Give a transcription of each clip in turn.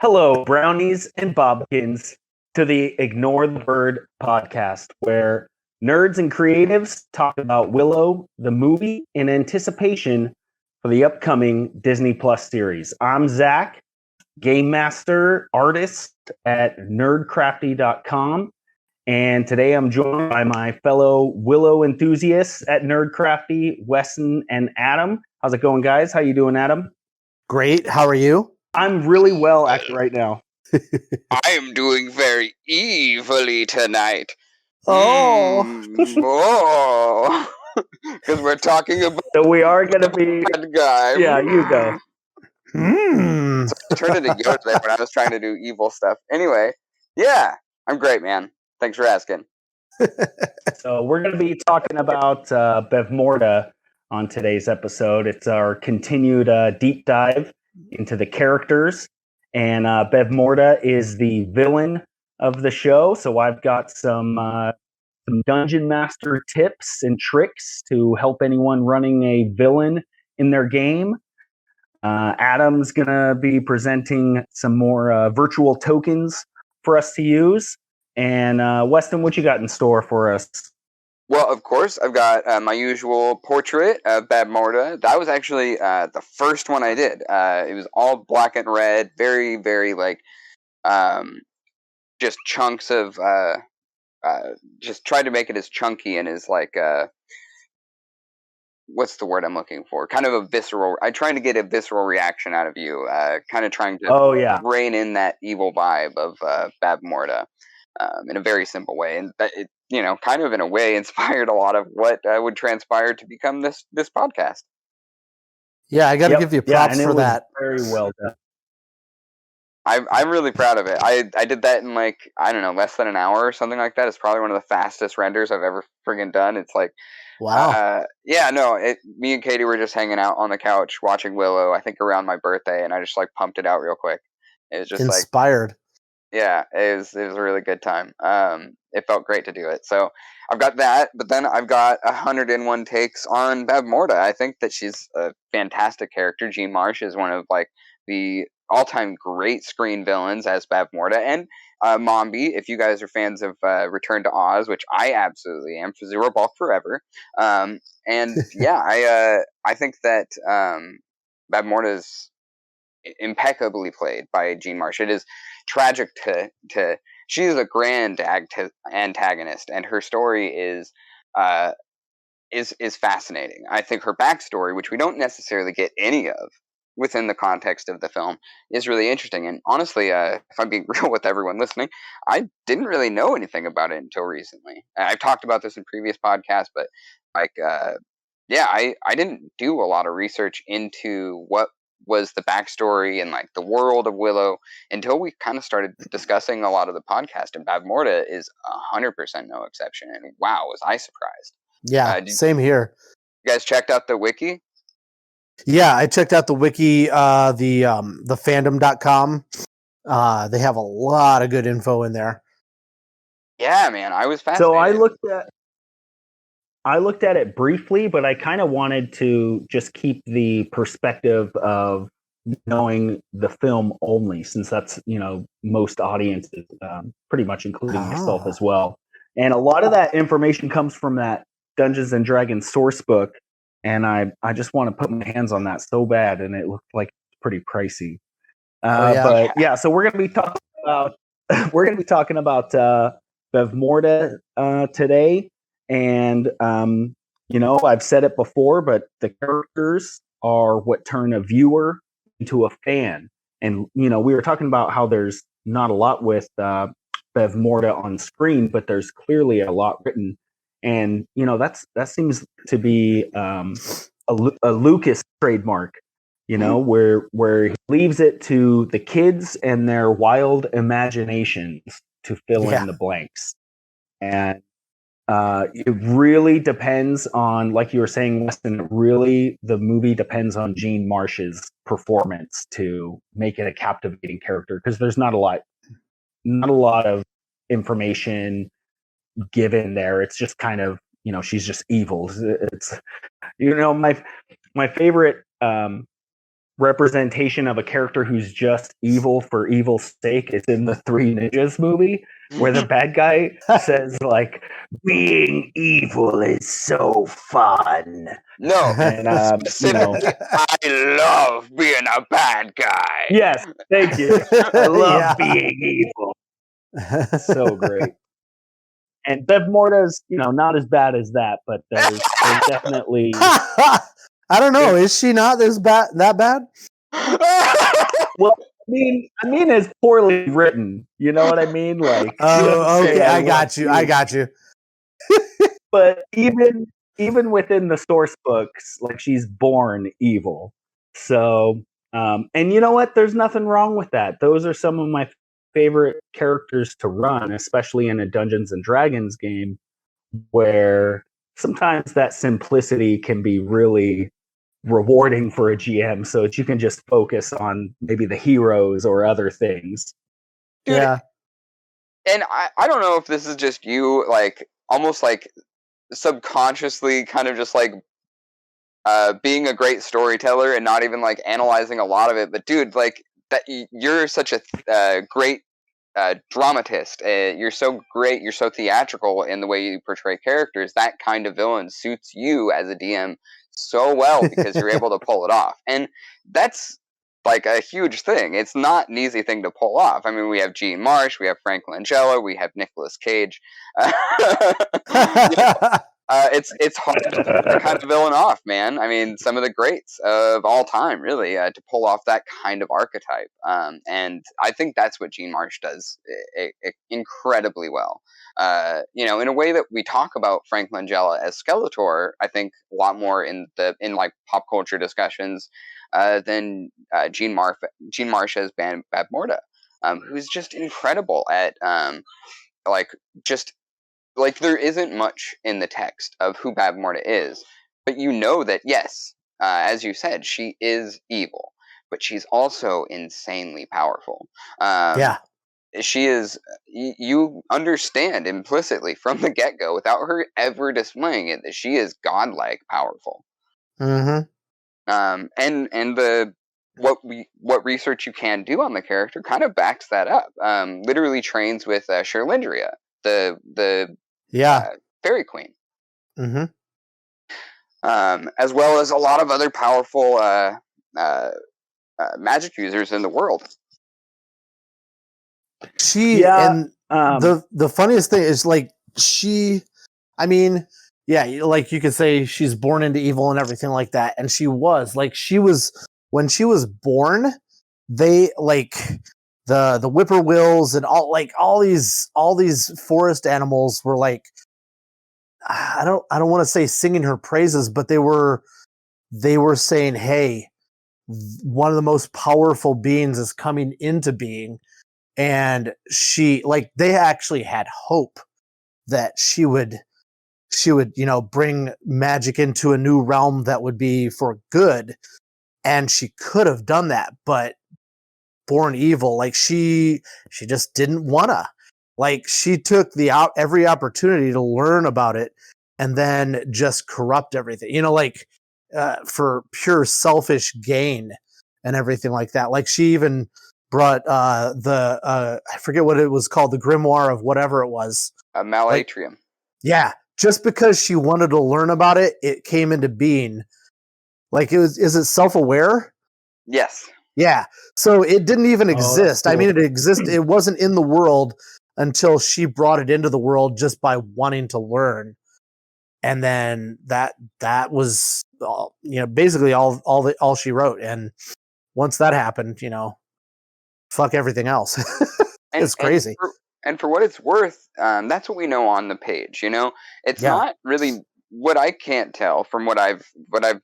Hello, brownies and bobkins, to the Ignore the Bird podcast, where nerds and creatives talk about Willow, the movie, in anticipation for the upcoming Disney Plus series. I'm Zach, game master artist at Nerdcrafty.com, and today I'm joined by my fellow Willow enthusiasts at Nerdcrafty, Weston and Adam. How's it going, guys? How you doing, Adam? Great. How are you? I'm really well actually right now. I am doing very evilly tonight. Oh. Because we're talking about So we are going to be... bad guy. Yeah, you go. So I turned into Yoda there when I was trying to do evil stuff. Anyway, yeah, I'm great, man. Thanks for asking. So we're going to be talking about Bavmorda on today's episode. It's our continued deep dive into the characters. And Bavmorda is the villain of the show. So I've got some dungeon master tips and tricks to help anyone running a villain in their game. Adam's going to be presenting some more virtual tokens for us to use. And Weston, what you got in store for us? Well, of course, I've got my usual portrait of Bavmorda. That was actually the first one I did. It was all black and red, very, very just chunks of. Just tried to make it as chunky and as what's the word I'm looking for? Kind of a visceral. I tried to get a visceral reaction out of you. Kind of trying to rein in that evil vibe of Bavmorda in a very simple way, and it, kind of in a way inspired a lot of what would transpire to become this podcast. Yeah, I got to give you props for that. Very well done. I'm really proud of it. I did that in less than an hour or something like that. It's probably one of the fastest renders I've ever friggin' done. It's like, wow. Me and Katie were just hanging out on the couch watching Willow, I think around my birthday, and I just pumped it out real quick. It was just inspired. Yeah, it was a really good time. It felt great to do it. So I've got that, but then I've got 101 takes on Bavmorda. I think that she's a fantastic character. Jean Marsh is one of the all-time great screen villains as Bavmorda, and Mombi. If you guys are fans of Return to Oz, which I absolutely am, for Zero Ball Forever. I think that Bavmorda is impeccably played by Jean Marsh. It is tragic to she is a grand antagonist, and her story is fascinating. I think her backstory, which we don't necessarily get any of within the context of the film, is really interesting. And honestly, if I'm being real with everyone listening, I didn't really know anything about it until recently. I've talked about this in previous podcasts, but I didn't do a lot of research into what was the backstory and the world of Willow until we kind of started discussing a lot of the podcast, and Bavmorda is 100% no exception. And wow, was I surprised. Yeah, same here. You guys checked out the wiki? Yeah, I checked out the wiki, the fandom.com. They have a lot of good info in there. Yeah, man, I was fascinated. So I looked at it briefly, but I kind of wanted to just keep the perspective of knowing the film only, since that's, most audiences, pretty much including myself as well. And a lot of that information comes from that Dungeons and Dragons source book. And I just want to put my hands on that so bad. And it looked like pretty pricey. So we're going to be talking about Bavmorda today. And, I've said it before, but the characters are what turn a viewer into a fan. And, we were talking about how there's not a lot with Bavmorda on screen, but there's clearly a lot written. And, that seems to be a Lucas trademark, where he leaves it to the kids and their wild imaginations to fill in the blanks. And it really depends on, like you were saying, Weston, the movie depends on Jean Marsh's performance to make it a captivating character, because there's not a lot of information given there. It's just kind of, she's just evil. It's, my favorite representation of a character who's just evil for evil's sake is in the Three Ninjas movie, where the bad guy says like, "Being evil is so fun." No, And specifically, I love being a bad guy. yes, thank you. I love Yeah. being evil. So great. And Bavmorda's, not as bad as that, but there's definitely. I don't know. Is she not that bad? Well, I mean, it's poorly written. You know what I mean? Like, Oh, okay. I got you. But even within the source books, like she's born evil. So, and you know what? There's nothing wrong with that. Those are some of my favorite characters to run, especially in a Dungeons and Dragons game, where sometimes that simplicity can be really rewarding for a GM, so that you can just focus on maybe the heroes or other things. Dude, yeah. And I don't know if this is just you, like, almost like subconsciously kind of just like being a great storyteller and not even like analyzing a lot of it, but dude, like, that you're such a great dramatist. You're so great. You're so theatrical in the way you portray characters. That kind of villain suits you as a DM so well because you're able to pull it off. And that's like a huge thing. It's not an easy thing to pull off. I mean, we have Gene Marsh, we have Frank Langella, we have Nicolas Cage. It's hard to pull that kind of villain off, man. I mean, some of the greats of all time, really, to pull off that kind of archetype. And I think that's what Gene Marsh does incredibly well. In a way that we talk about Frank Langella as Skeletor, I think a lot more in like pop culture discussions than Gene Marsh as Bavmorda, who's just incredible at like there isn't much in the text of who Bavmorda is, but you know that yes, as you said, she is evil, but she's also insanely powerful. Yeah. She is. You understand implicitly from the get-go, without her ever displaying it, that she is godlike powerful. Mm-hmm. And the what research you can do on the character kind of backs that up. Literally trains with Sherlindria, the fairy queen. Mm-hmm. As well as a lot of other powerful magic users in the world. And the funniest thing is like I mean, yeah, like you could say she's born into evil and everything like that, and she was when she was born, they like the whippoorwills and all these forest animals were like, I don't want to say singing her praises, but they were saying, hey, one of the most powerful beings is coming into being. And they actually had hope that she would, bring magic into a new realm that would be for good. And she could have done that, but born evil, like she just didn't wanna. Like she took every opportunity to learn about it and then just corrupt everything, for pure selfish gain and everything like that. Like she even brought I forget what it was called, the grimoire of whatever it was. Malatrium. Yeah, just because she wanted to learn about it, it came into being. Like is it self-aware? Yes. Yeah. So it didn't even exist. Cool. I mean, it existed. It wasn't in the world until she brought it into the world just by wanting to learn. And then that was all, basically all she wrote. And once that happened, fuck everything else. It's crazy. And for what it's worth, that's what we know on the page. It's not really what I can't tell from what I've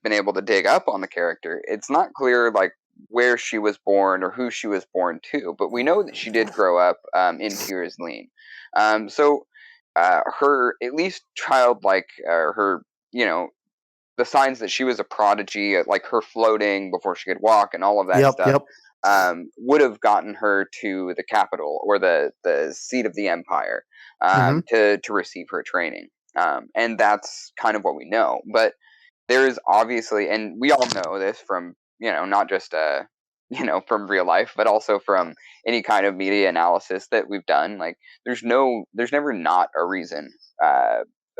been able to dig up on the character. It's not clear like where she was born or who she was born to, but we know that she did grow up in Tears Lean. So her at least childlike, her the signs that she was a prodigy, like her floating before she could walk and all of that stuff. Would have gotten her to the capital or the seat of the empire to receive her training. And that's kind of what we know. But there is obviously, and we all know this from not just from real life, but also from any kind of media analysis that we've done. Like, there's never not a reason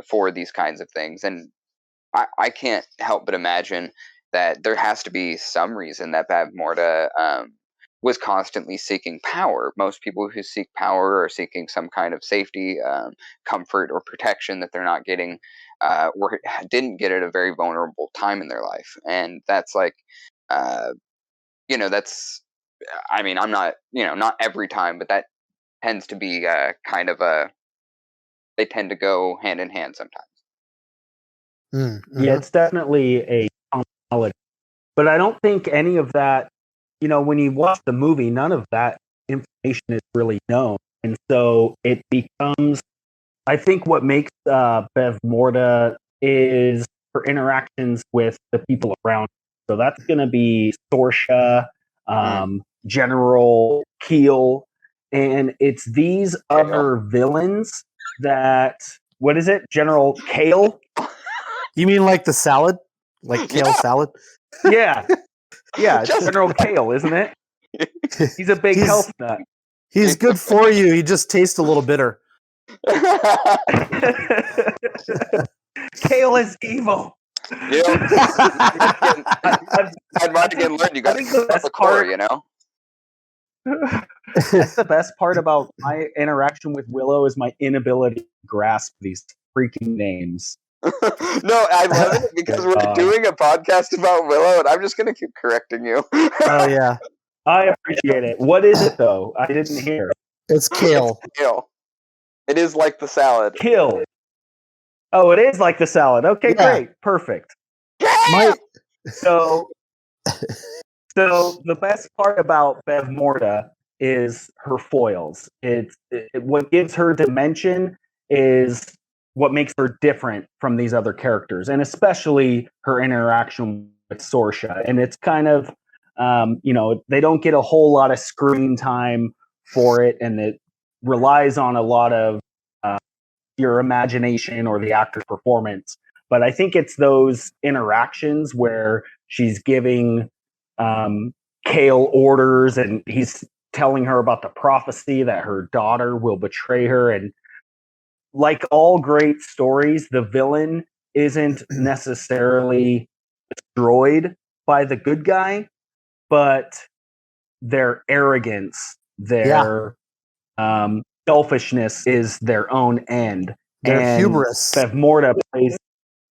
for these kinds of things, and I can't help but imagine that there has to be some reason that Bavmorda was constantly seeking power. Most people who seek power are seeking some kind of safety, comfort, or protection that they're not getting, or didn't get at a very vulnerable time in their life. And that's like, that's, I mean, I'm not, not every time, but that tends to be kind of they tend to go hand in hand sometimes. Mm-hmm. Yeah, it's definitely a commonality. But I don't think any of that, when you watch the movie, none of that information is really known. And so it becomes, I think what makes Bavmorda is her interactions with the people around her. So that's going to be Sorsha, General Keel, and it's these other villains that, what is it? General Kale? You mean like the salad? Like kale salad? Yeah. Yeah, it's General Kale, isn't it? He's a big health nut. He's good for you. He just tastes a little bitter. Kale is evil. I'd mind again learned you got to start the core, That's the best part about my interaction with Willow is my inability to grasp these freaking names. No, I love it because we're doing a podcast about Willow, and I'm just going to keep correcting you. Oh, yeah. I appreciate it. What is it, though? I didn't hear. It's kale. It's kale. It is like the salad. Kill. Oh, it is like the salad. Okay, great. Perfect. So the best part about Bavmorda is her foils. What gives her dimension is what makes her different from these other characters, and especially her interaction with Sorsha. And it's kind of, they don't get a whole lot of screen time for it, and it relies on a lot of your imagination or the actor's performance. But I think it's those interactions where she's giving Kale orders, and he's telling her about the prophecy that her daughter will betray her. And like all great stories, the villain isn't necessarily destroyed by the good guy, but their arrogance, their selfishness is their own end. Their hubris. Bavmorda plays,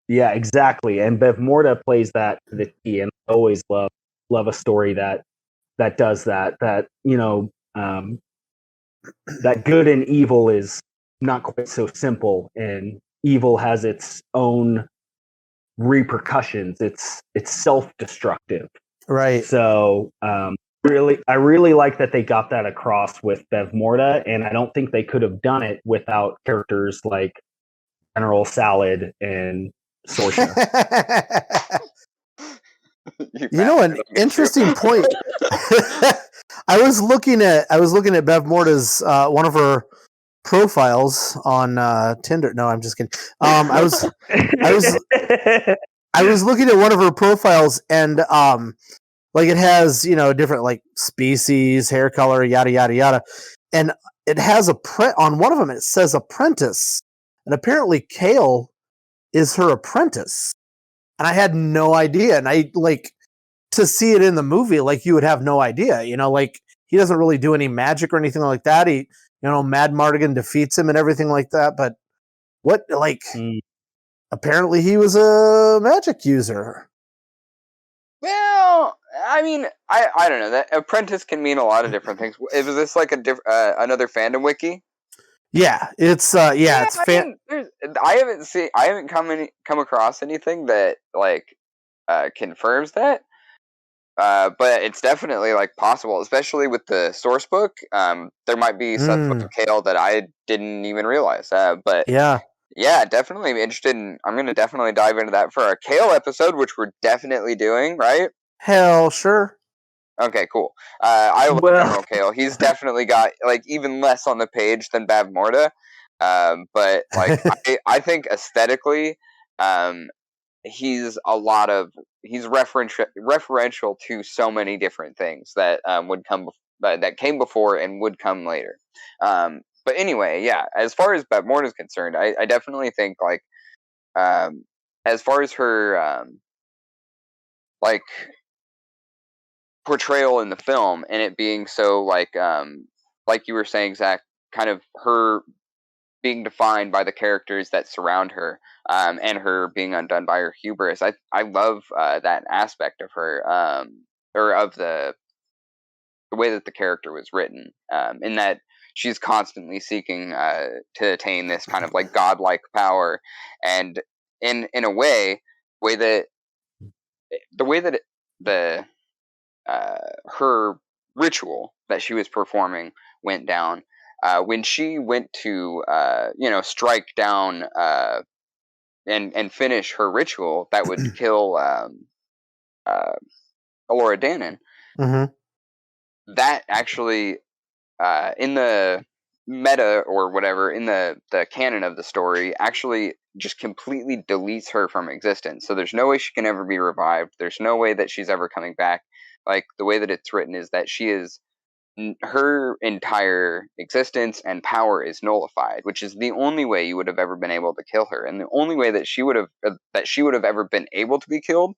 yeah, exactly. And Bavmorda plays that to the T. And I always love a story that does that. That that good and evil is not quite so simple, and evil has its own repercussions. It's self-destructive, right? So I really like that they got that across with Bavmorda, and I don't think they could have done it without characters like General Salad and Sorsha. An interesting point. I was looking at Bavmorda's one of her profiles on Tinder. No, I'm just kidding. I was looking at one of her profiles, and like it has different like species, hair color, yada yada yada, and it has on one of them. It says apprentice, and apparently Kale is her apprentice, and I had no idea. And I like to see it in the movie, like you would have no idea. Like he doesn't really do any magic or anything like that. He Mad Mardigan defeats him and everything like that. But apparently he was a magic user. Well, I mean, I don't know. That apprentice can mean a lot of different things. Was this like another fandom wiki? Yeah, it's it's I haven't come across anything that like confirms that. But it's definitely like possible, especially with the source book. There might be stuff with Kale that I didn't even realize. But yeah, definitely interested in. I'm going to definitely dive into that for our Kale episode, which we're definitely doing, right? Hell, sure. Okay, cool. I love General Kale. He's definitely got like even less on the page than Bavmorda. But like I think aesthetically, he's a lot of he's referential to so many different things that that came before and would come later. But anyway, yeah, as far as Bavmorda is concerned, I definitely think like as far as her like portrayal in the film and it being so like you were saying, Zach, kind of her being defined by the characters that surround her, and her being undone by her hubris. I love that aspect of her, or of the way that the character was written, in that she's constantly seeking to attain this kind of like godlike power, and in a way that the way that the her ritual that she was performing went down. When she went to, strike down and finish her ritual that would kill Alora Dannon, that actually, in the meta or whatever, in the canon of the story, actually just completely deletes her from existence. So there's no way she can ever be revived. There's no way that she's ever coming back. Like, the way that it's written is that her entire existence and power is nullified, which is the only way you would have ever been able to kill her, and the only way that she would have ever been able to be killed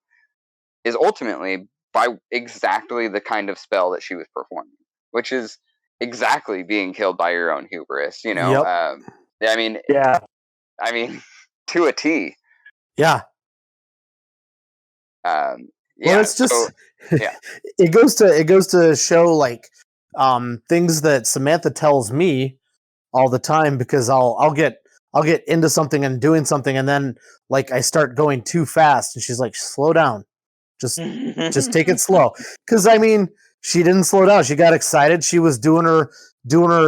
is ultimately by exactly the kind of spell that she was performing, which is exactly being killed by your own hubris. Yep. I mean, to a T. Yeah. Yeah, well, it's just so, yeah. it goes to show like things that Samantha tells me all the time, because I'll get into something and doing something, and then like I start going too fast, and she's like, slow down, just take it slow. Because I mean, she didn't slow down. She got excited. She was doing her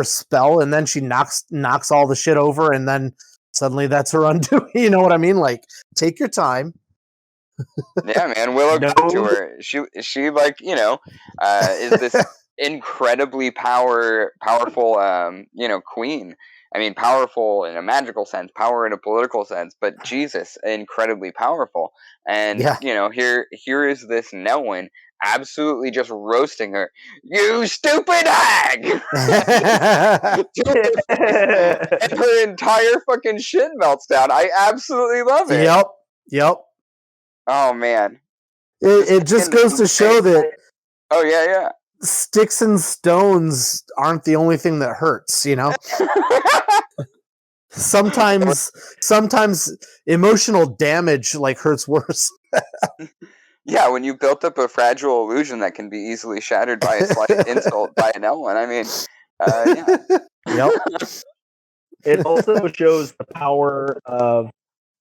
spell, and then she knocks all the shit over, and then suddenly that's her undoing. You know what I mean? Like, take your time. Yeah, man. Willow got to her. She like, is this incredibly powerful queen. I mean, powerful in a magical sense, power in a political sense, but Jesus, incredibly powerful. And here is this Nelwyn absolutely just roasting her. You stupid hag! And her entire fucking shit melts down. I absolutely love it. Yep. Oh man, it just goes to show that. Oh yeah. Sticks and stones aren't the only thing that hurts, you know. Sometimes emotional damage like hurts worse. Yeah, when you built up a fragile illusion that can be easily shattered by a slight insult by an L1. I mean, yeah. Yep. It also shows the power of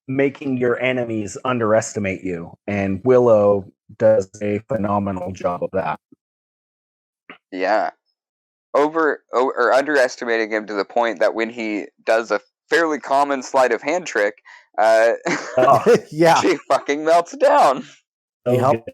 making your enemies underestimate you, and Willow does a phenomenal job of that. Yeah, or underestimating him to the point that when he does a fairly common sleight of hand trick, she fucking melts down. Yep.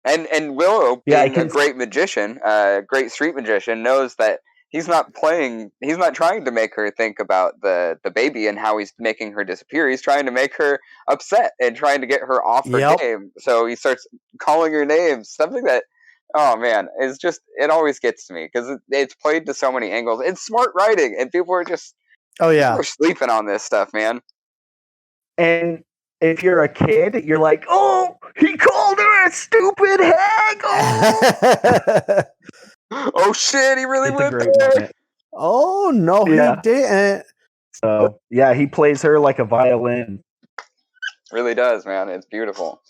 And Willow, being a great magician, great street magician, knows that he's not trying to make her think about the baby and how he's making her disappear. He's trying to make her upset and trying to get her off her game. So he starts calling her names, something that, oh man, it always gets to me because it's played to so many angles. It's smart writing, and people are just people are sleeping on this stuff, man. And if you're a kid, you're like, oh, he called her a stupid hag. Oh, oh shit, he really went there. Moment. Oh no, he didn't. So yeah, he plays her like a violin. Really does, man. It's beautiful.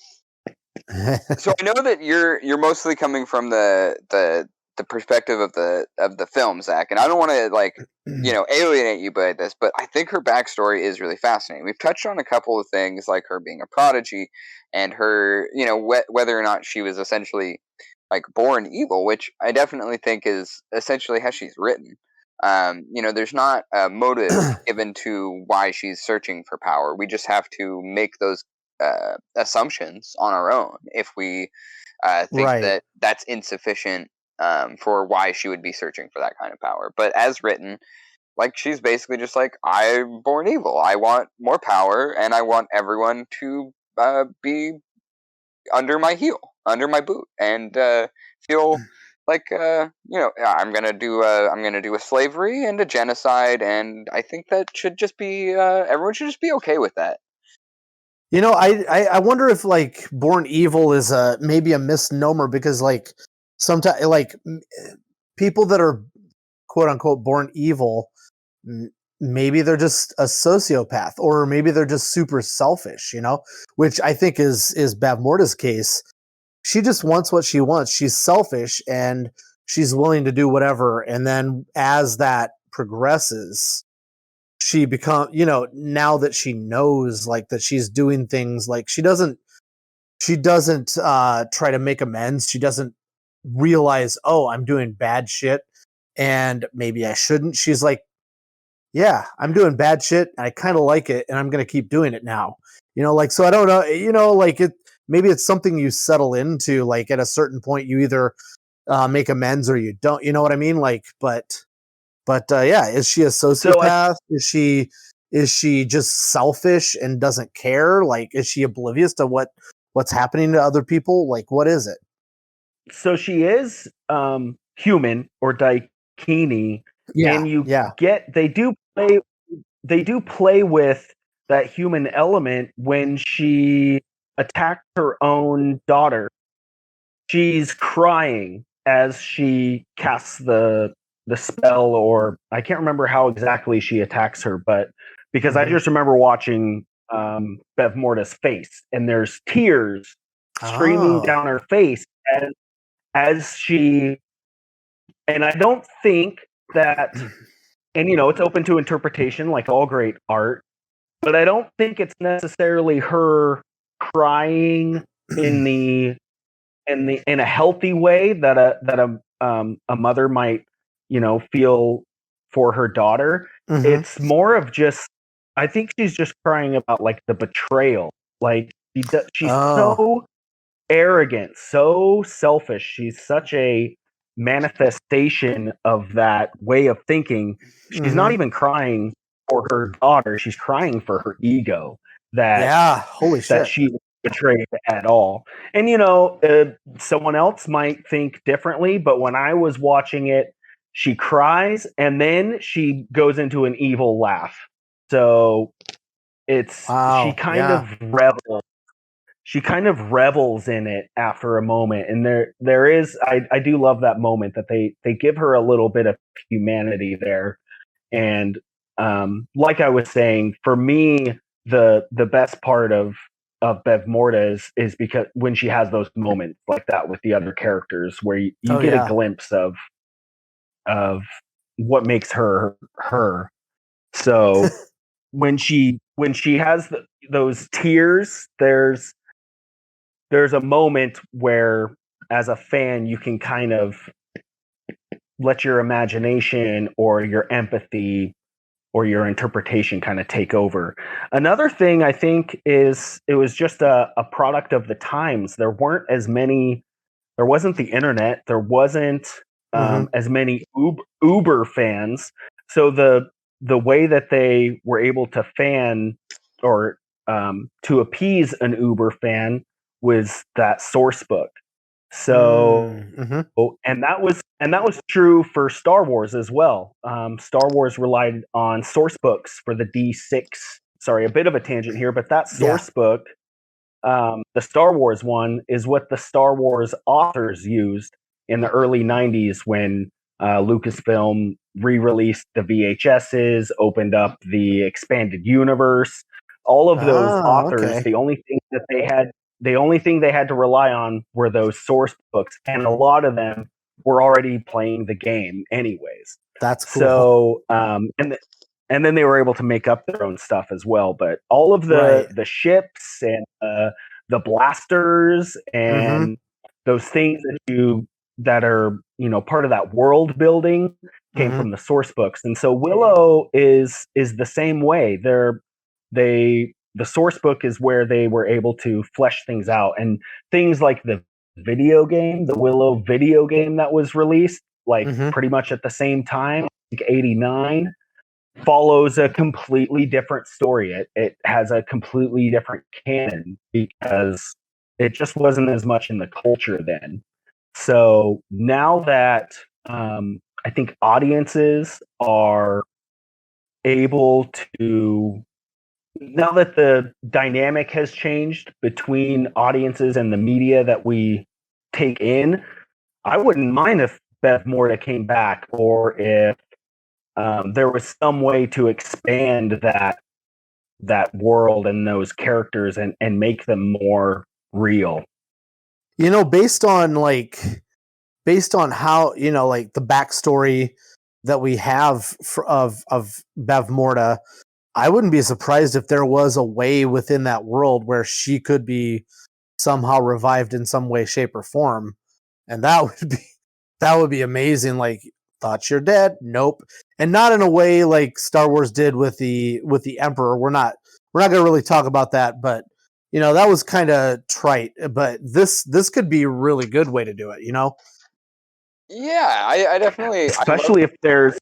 So I know that you're mostly coming from the perspective of the film, Zach, and I don't want to alienate you by this, but I think her backstory is really fascinating. We've touched on a couple of things, like her being a prodigy and her, whether or not she was essentially like born evil, which I definitely think is essentially how she's written. There's not a motive given to why she's searching for power. We just have to make those assumptions on our own if we think that that's insufficient for why she would be searching for that kind of power. But as written, like, she's basically just like, I'm born evil. I want more power, and I want everyone to be under my heel, under my boot, and feel like I'm gonna do a slavery and a genocide, and I think that should just be everyone should just be okay with that. I wonder if like born evil is maybe a misnomer, because like sometimes like people that are quote unquote born evil, maybe they're just a sociopath, or maybe they're just super selfish, which I think is Bavmorda's case. She just wants what she wants. She's selfish and she's willing to do whatever. And then as that progresses, she now that she knows like that she's doing things, like she doesn't try to make amends. She doesn't realize, oh, I'm doing bad shit and maybe I shouldn't. She's like, yeah, I'm doing bad shit and I kind of like it and I'm going to keep doing it now. So I don't know, like maybe it's something you settle into, like at a certain point you either make amends or you don't, you know what I mean? Like, but yeah, is she a sociopath? Is she just selfish and doesn't care? Like, is she oblivious to what's happening to other people? Like, what is it? So she is human or daikini, and they do play with that human element when she attacked her own daughter. She's crying as she casts the spell, or I can't remember how exactly she attacks her, but because I just remember watching Bavmorda's face, and there's tears streaming down her face as she, and I don't think that, and it's open to interpretation like all great art, but I don't think it's necessarily her crying in a healthy way that a mother might feel for her daughter. It's more of just, I think she's just crying about like the betrayal. Like she's so arrogant, so selfish. She's such a manifestation of that way of thinking. She's not even crying for her daughter. She's crying for her ego holy that shit. she was betrayed at all. And someone else might think differently, but when I was watching it, she cries and then she goes into an evil laugh. So she kind of revels in it after a moment. And there is, I do love that moment that they give her a little bit of humanity there. And like I was saying, for me, the best part of Bavmorda is because when she has those moments like that with the other characters, where you get a glimpse of what makes her her. So when she has those tears, there's a moment where, as a fan, you can kind of let your imagination or your empathy or your interpretation kind of take over. Another thing I think is it was just a product of the times. There wasn't the internet. There wasn't as many Uber fans. So the way that they were able to fan or to appease an Uber fan was that source book. So and that was true for Star Wars as well. Star Wars relied on source books for the D6. Sorry, a bit of a tangent here, but that source book, the Star Wars one, is what the Star Wars authors used in the early 90s when Lucasfilm re-released the VHSs, opened up the expanded universe. All of those authors, the only thing they had to rely on were those source books, and a lot of them were already playing the game anyways. That's cool. So, and then they were able to make up their own stuff as well. But all of the ships and the blasters and those things that are part of that world building came from the source books. And so Willow is the same way. The source book is where they were able to flesh things out, and things like the video game, the Willow video game that was released like pretty much at the same time, I think 89, follows a completely different story. It has a completely different canon because It just wasn't as much in the culture then. So now that I think audiences are able to, now that the dynamic has changed between audiences and the media that we take in, I wouldn't mind if Bavmorda came back, or if there was some way to expand that world and those characters and make them more real. Based on how, like the backstory that we have of Bavmorda, I wouldn't be surprised if there was a way within that world where she could be somehow revived in some way, shape, or form, and that would be amazing. Like, thought you're dead? Nope, and not in a way like Star Wars did with the Emperor. We're not going to really talk about that, but that was kind of trite. But this could be a really good way to do it. Yeah, I definitely, especially if there's.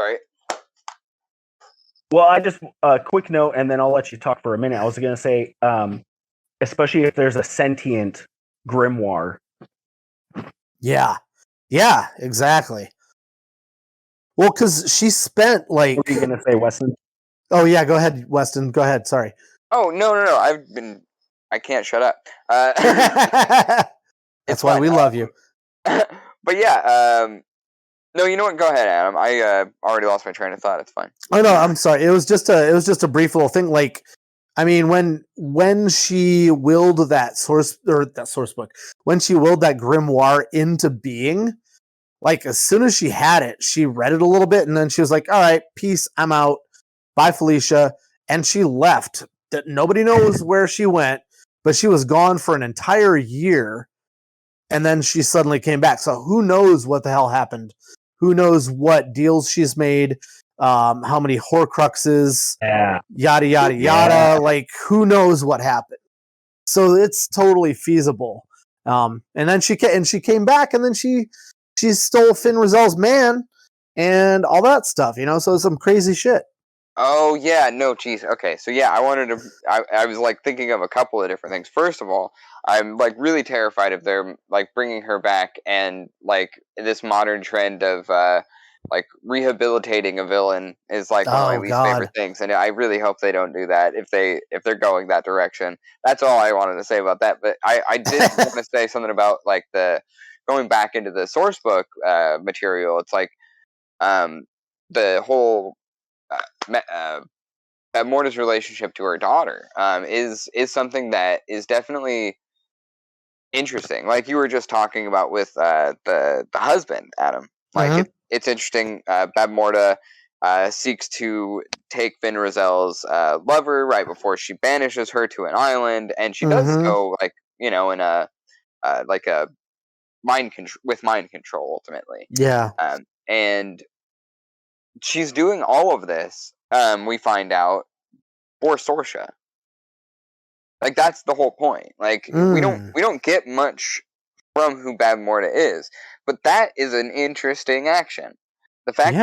Sorry. Well, I just a quick note, and then I'll let you talk for a minute. I was going to say, especially if there's a sentient grimoire. Yeah, exactly. Well, because she spent like. What are you going to say, Weston? Oh yeah, go ahead, Weston. Go ahead. Sorry. Oh no! I can't shut up. That's why we love you. But yeah, no, you know what? Go ahead, Adam. I already lost my train of thought. It's fine. Oh no, I'm sorry. It was just a brief little thing. Like, I mean, when she willed that source book, when she willed that grimoire into being, like as soon as she had it, she read it a little bit, and then she was like, "All right, peace. I'm out. Bye, Felicia." And she left. That nobody knows where she went, but she was gone for an entire year, and then she suddenly came back. So who knows what the hell happened? Who knows what deals she's made? How many Horcruxes? Yeah. Yada yada yada. Like, who knows what happened? So it's totally feasible. And then she came back, and then she stole Finn Rizal's man and all that stuff. So some crazy shit. Oh yeah, no, geez. Okay, so yeah, I was like thinking of a couple of different things. First of all, I'm like really terrified of their like bringing her back and like this modern trend of like rehabilitating a villain is like one of my least favorite things, and I really hope they don't do that if they're going that direction. That's all I wanted to say about that. But I did want to say something about like the going back into the source book material. It's like the whole. Morta's relationship to her daughter is something that is definitely interesting. Like you were just talking about with the husband, Adam. Like it's interesting. Bavmorda seeks to take Finn Rizal's lover right before she banishes her to an island, and she does go like in a like a mind control ultimately. Yeah, and she's doing all of this. We find out for Sorsha. Like that's the whole point. Like we don't get much from who Bavmorda is, but that is an interesting action. The fact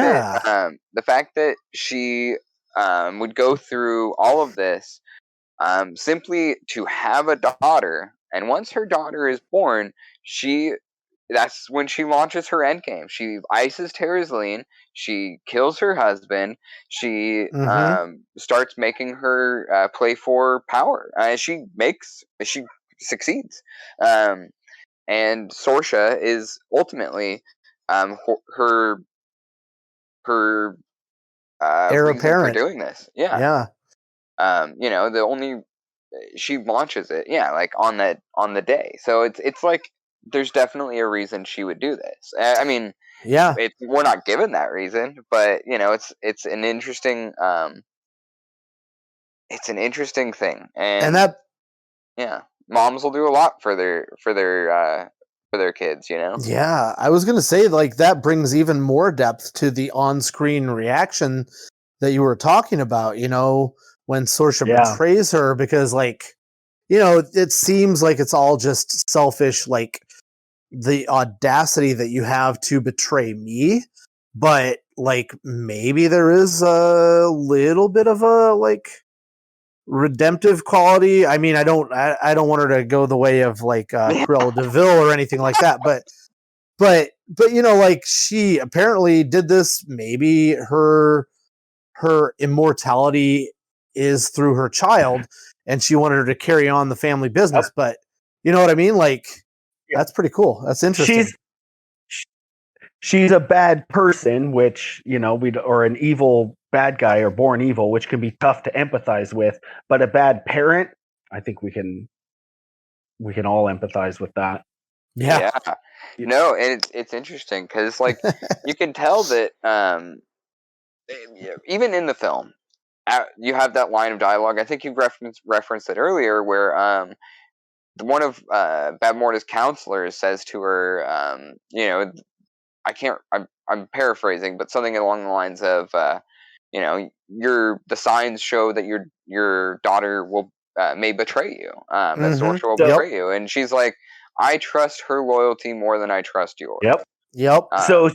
that she would go through all of this simply to have a daughter, and once her daughter is born, that's when she launches her endgame. She ices Terrazline. She kills her husband. She starts making her play for power. She succeeds. And Sorsha is ultimately her heir apparent for doing this. Yeah. The only she launches it. Yeah, like on the day. So it's like there's definitely a reason she would do this. I mean, yeah, we're not given that reason, but it's an interesting thing, and that moms will do a lot for their kids. Yeah, I was gonna say like that brings even more depth to the on-screen reaction that you were talking about. When Sorsha betrays her, because like it seems like it's all just selfish, like the audacity that you have to betray me, but like maybe there is a little bit of a like redemptive quality. I mean, I don't want her to go the way of like Cruella de Vil or anything like that, but like she apparently did this. Maybe her immortality is through her child, and she wanted her to carry on the family business. Yep. But you know what I mean? Like, that's pretty cool. That's interesting. She's a bad person, which or an evil bad guy or born evil, which can be tough to empathize with. But a bad parent, I think we can all empathize with that. Yeah. No, and it's interesting because like you can tell that even in the film, you have that line of dialogue. I think you referenced it earlier, where one of Bavmorda's counselors says to her, I'm paraphrasing, but something along the lines of, the signs show that your daughter may betray you. That Sorcerer will betray you, and she's like, I trust her loyalty more than I trust yours. Yep. So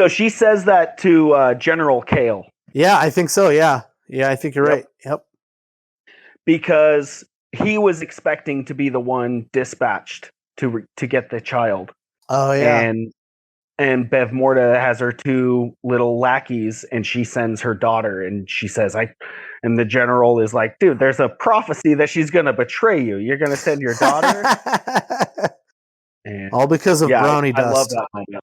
she says that to General Kale. Yeah, I think so. Yeah, I think you're right. Yep. Because he was expecting to be the one dispatched to get the child. Oh yeah. And Bavmorda has her two little lackeys, and she sends her daughter, and she says, and the general is like, dude, there's a prophecy that she's going to betray you. You're going to send your daughter? All because of brownie dust. I love that moment.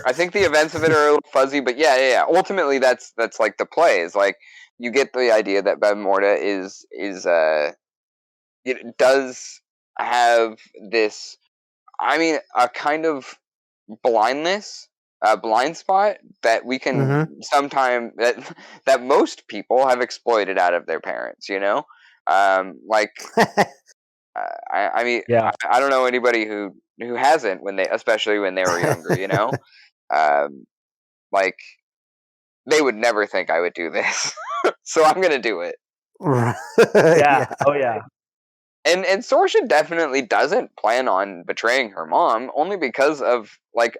I think the events of it are a little fuzzy, but yeah. Ultimately, that's like the play. Is like you get the idea that Bavmorda is it does have this. I mean, a kind of blindness, a blind spot that we can sometime that most people have exploited out of their parents. I mean, I don't know anybody who hasn't especially when they were younger. Like they would never think I would do this, so I'm gonna do it. Yeah. Oh yeah. And Sorsha definitely doesn't plan on betraying her mom, only because of like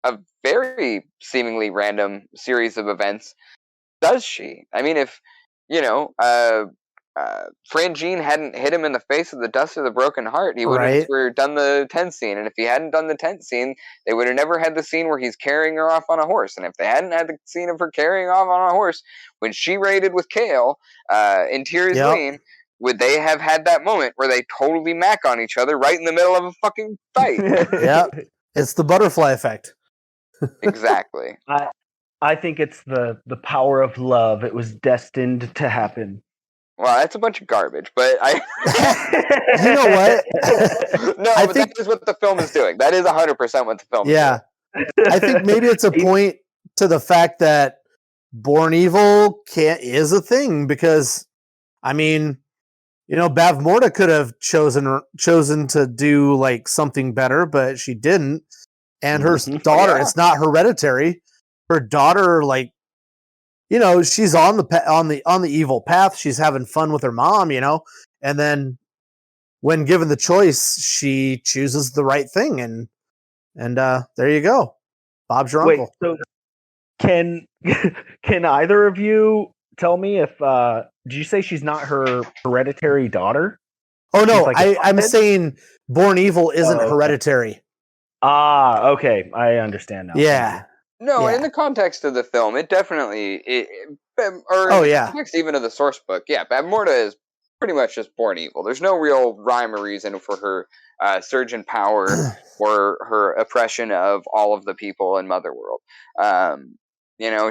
a very seemingly random series of events. Does she? I mean, if Frangine hadn't hit him in the face with the dust of the broken heart, he would have done the tent scene. And if he hadn't done the tent scene, they would have never had the scene where he's carrying her off on a horse. And if they hadn't had the scene of her carrying off on a horse when she raided with Kale in Tyr's Lane, would they have had that moment where they totally mac on each other right in the middle of a fucking fight? Yeah, it's the butterfly effect. Exactly. I think it's the power of love. It was destined to happen. Well, that's a bunch of garbage, but you know what? No, but that is what the film is doing. That is 100% what the film is doing. I think maybe it's a point to the fact that born evil is a thing, because, I mean, Bavmorda could have chosen to do like something better, but she didn't. And her daughter, it's not hereditary. Her daughter, like, she's on the evil path. She's having fun with her mom, and then when given the choice, she chooses the right thing, and there you go. Bob's your uncle. So can either of you tell me if did you say she's not her hereditary daughter? Oh no, like I'm saying born evil isn't hereditary. Ah, okay, I understand now. Yeah. No, in the context of the film, it definitely, the context even of the source book, Bavmorda is pretty much just born evil. There's no real rhyme or reason for her surge in power or her oppression of all of the people in Motherworld.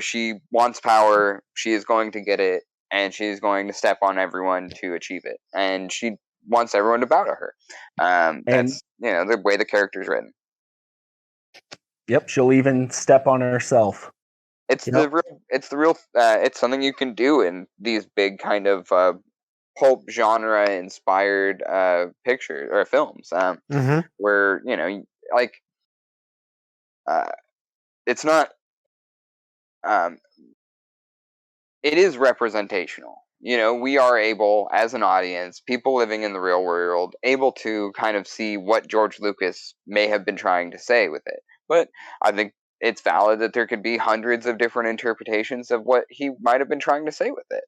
She wants power, she is going to get it, and she's going to step on everyone to achieve it. And she wants everyone to bow to her. That's, the way the character's written. Yep, she'll even step on herself. It's it's something you can do in these big kind of pulp genre inspired pictures or films, where it's not. It is representational. We are able, as an audience, people living in the real world, able to kind of see what George Lucas may have been trying to say with it. But I think it's valid that there could be hundreds of different interpretations of what he might have been trying to say with it.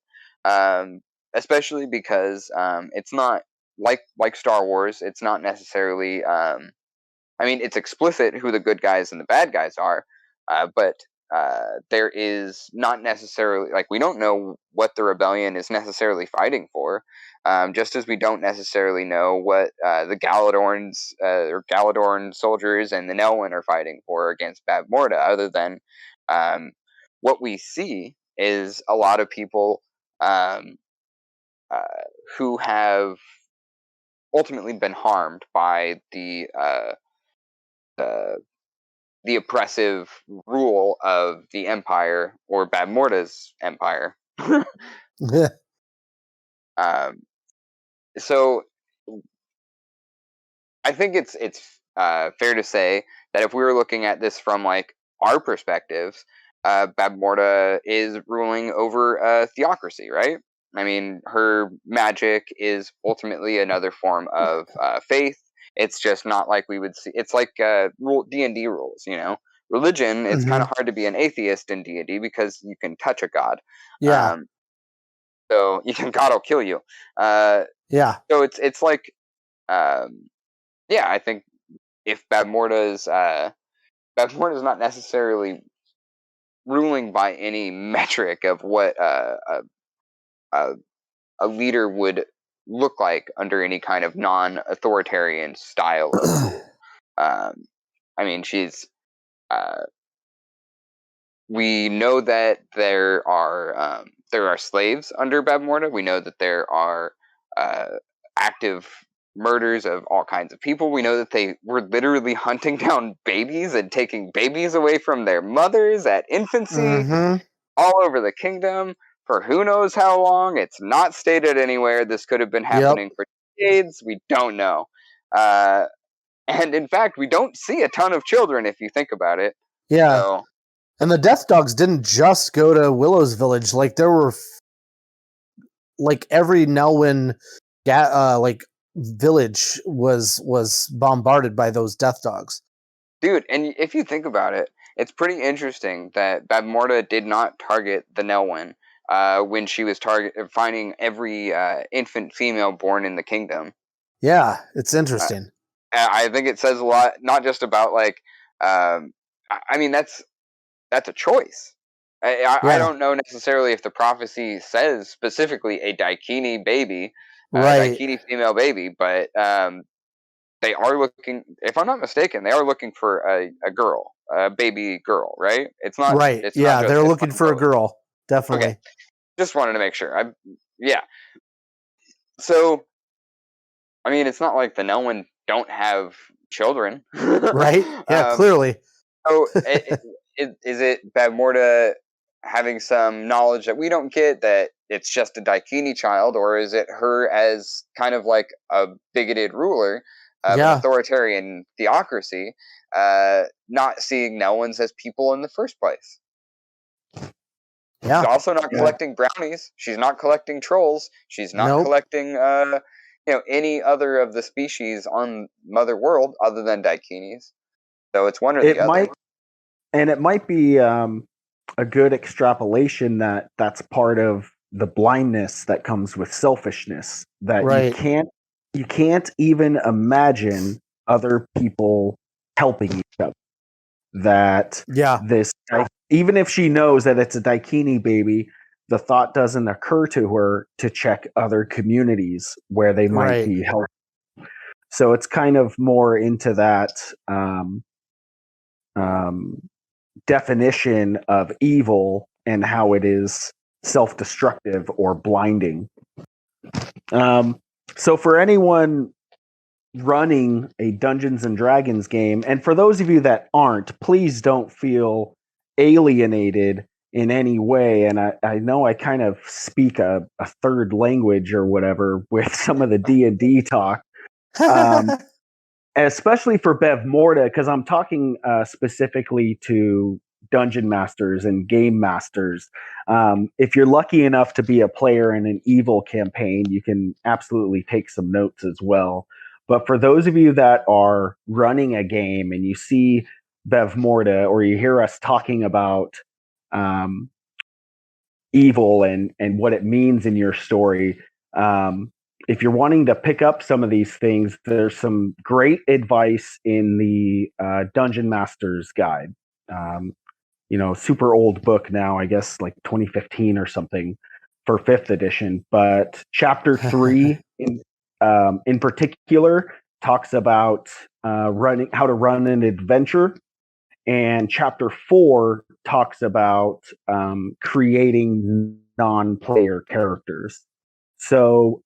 Especially because it's not like Star Wars. It's not necessarily. I mean, it's explicit who the good guys and the bad guys are, but there is not necessarily we don't know what the rebellion is necessarily fighting for. Just as we don't necessarily know what the Galadorns or Galadorn soldiers and the Nelwyn are fighting for against Bavmorda, other than what we see is a lot of people um, who have ultimately been harmed by the oppressive rule of the Empire or Bavmorda's Empire. So I think it's fair to say that if we were looking at this from our perspectives, Bavmorda is ruling over a theocracy, right? I mean, her magic is ultimately another form of faith. It's just not like we would see. It's like D&D rules, Religion, it's kind of hard to be an atheist in D&D because you can touch a god. Yeah. So God will kill you. Yeah. So it's like, yeah, I think if Bavmorda is not necessarily ruling by any metric of what a leader would look like under any kind of non-authoritarian style of rule. I mean, she's. We know that there are slaves under Bavmorda. We know that there are active murders of all kinds of people. We know that they were literally hunting down babies and taking babies away from their mothers at infancy all over the kingdom for who knows how long. It's not stated anywhere. This could have been happening for decades. We don't know. And in fact, we don't see a ton of children if you think about it. Yeah. So, and the Death Dogs didn't just go to Willow's village. There were every Nelwyn village was bombarded by those Death Dogs. Dude, and if you think about it, it's pretty interesting that Bavmorda did not target the Nelwyn when she was finding every infant female born in the kingdom. Yeah, it's interesting. I think it says a lot, not just about I mean, that's a choice. I don't know necessarily if the prophecy says specifically a Daikini baby, Daikini female baby, but they are looking, if I'm not mistaken, they are looking for a girl, a baby girl, right? It's not right. It's yeah, not they're looking for a girl, definitely. Okay, just wanted to make sure. Yeah. So, I mean, it's not like the Nelwyn don't have children, right? Yeah, clearly. So, is it Bavmorda having some knowledge that we don't get, that it's just a Daikini child, or is it her as kind of like a bigoted ruler of an authoritarian theocracy, not seeing Nelwyns as people in the first place? Yeah. She's also not collecting brownies. She's not collecting trolls. She's not collecting any other of the species on Mother World other than Daikinis. So it's one or the other. And it might be a good extrapolation that that's part of the blindness that comes with selfishness, that you can't even imagine other people helping each other. That this, even if she knows that it's a Daikini baby, the thought doesn't occur to her to check other communities where they might be helping. So it's kind of more into that definition of evil and how it is self-destructive or blinding. So for anyone running a Dungeons and Dragons game, and for those of you that aren't, please don't feel alienated in any way. And I know I kind of speak a third language or whatever with some of the D&D talk. Especially for Bavmorda, because I'm talking specifically to dungeon masters and game masters. If you're lucky enough to be a player in an evil campaign, you can absolutely take some notes as well. But for those of you that are running a game and you see Bavmorda, or you hear us talking about evil and what it means in your story. If you're wanting to pick up some of these things, there's some great advice in the Dungeon Master's Guide. Super old book now, I guess like 2015 or something for 5th edition. But chapter 3 in particular talks about how to run an adventure. And chapter 4 talks about creating non-player characters. So,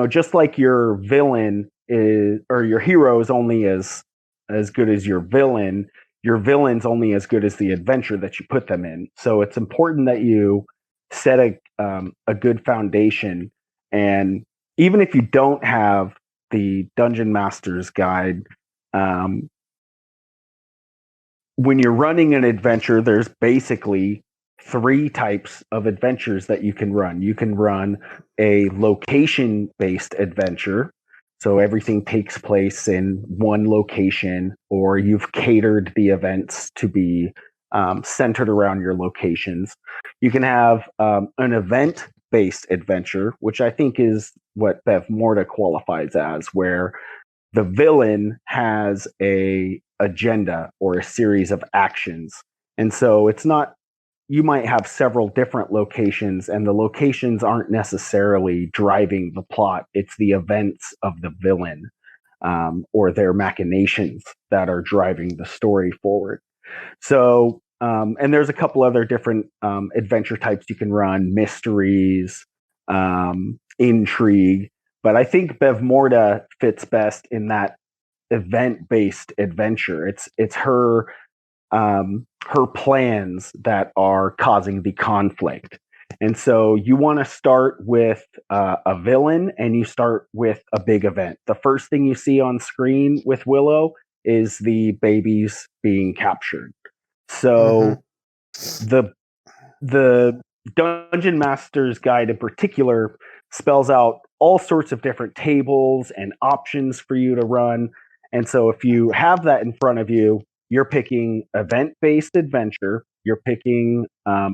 just like your villain is, or your hero is only as good as your villain's only as good as the adventure that you put them in. So it's important that you set a good foundation. And even if you don't have the Dungeon Master's Guide, when you're running an adventure, there's basically 3 types of adventures that you can run. You can run a location-based adventure, so everything takes place in one location, or you've catered the events to be centered around your locations. You can have an event-based adventure, which I think is what Bavmorda qualifies as, where the villain has a agenda or a series of actions. And so it's not, you might have several different locations, and the locations aren't necessarily driving the plot. It's the events of the villain or their machinations that are driving the story forward. So, and there's a couple other different adventure types you can run: mysteries, intrigue. But I think Bavmorda fits best in that event-based adventure. It's her plans that are causing the conflict. And so you want to start with a villain, and you start with a big event. The first thing you see on screen with Willow is the babies being captured. So the Dungeon Master's Guide in particular spells out all sorts of different tables and options for you to run. And so if you have that in front of you, you're picking event-based adventure. You're picking a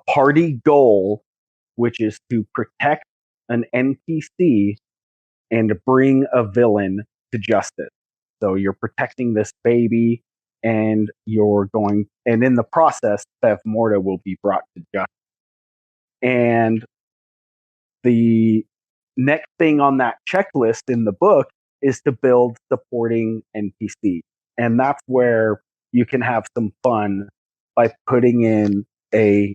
party goal, which is to protect an NPC and bring a villain to justice. So you're protecting this baby, and in the process, Bavmorda will be brought to justice. And the next thing on that checklist in the book is to build supporting NPC. And that's where you can have some fun by putting in a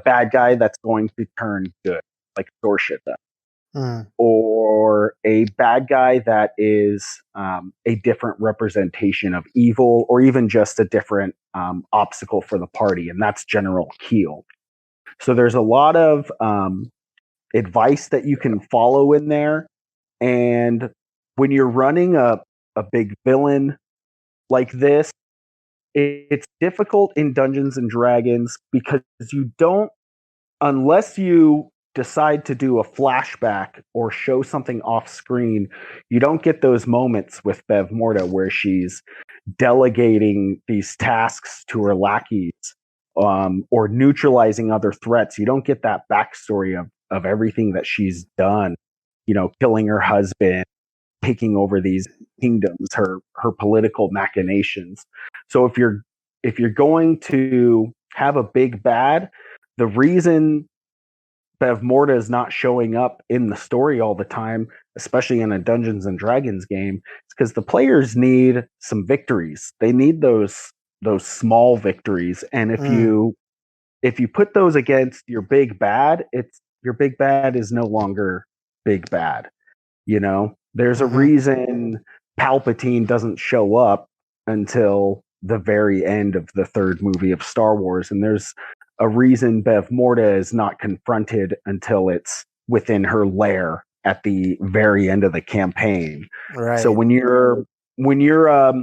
bad guy that's going to turn good, like Sorship does. Or a bad guy that is a different representation of evil, or even just a different obstacle for the party, and that's General Keel. So there's a lot of advice that you can follow in there, and when you're running a big villain like this, it's difficult in Dungeons and Dragons because you don't, unless you decide to do a flashback or show something off screen, you don't get those moments with Bavmorda where she's delegating these tasks to her lackeys or neutralizing other threats. You don't get that backstory of everything that she's done, killing her husband, taking over these kingdoms, her political machinations. So if you're going to have a big bad, the reason Bavmorda is not showing up in the story all the time, especially in a Dungeons and Dragons game, is because the players need some victories. They need those small victories, and if you put those against your big bad, your big bad is no longer big bad. There's a reason Palpatine doesn't show up until the very end of the 3rd movie of Star Wars, and there's a reason Bavmorda is not confronted until it's within her lair at the very end of the campaign. Right. So when you're a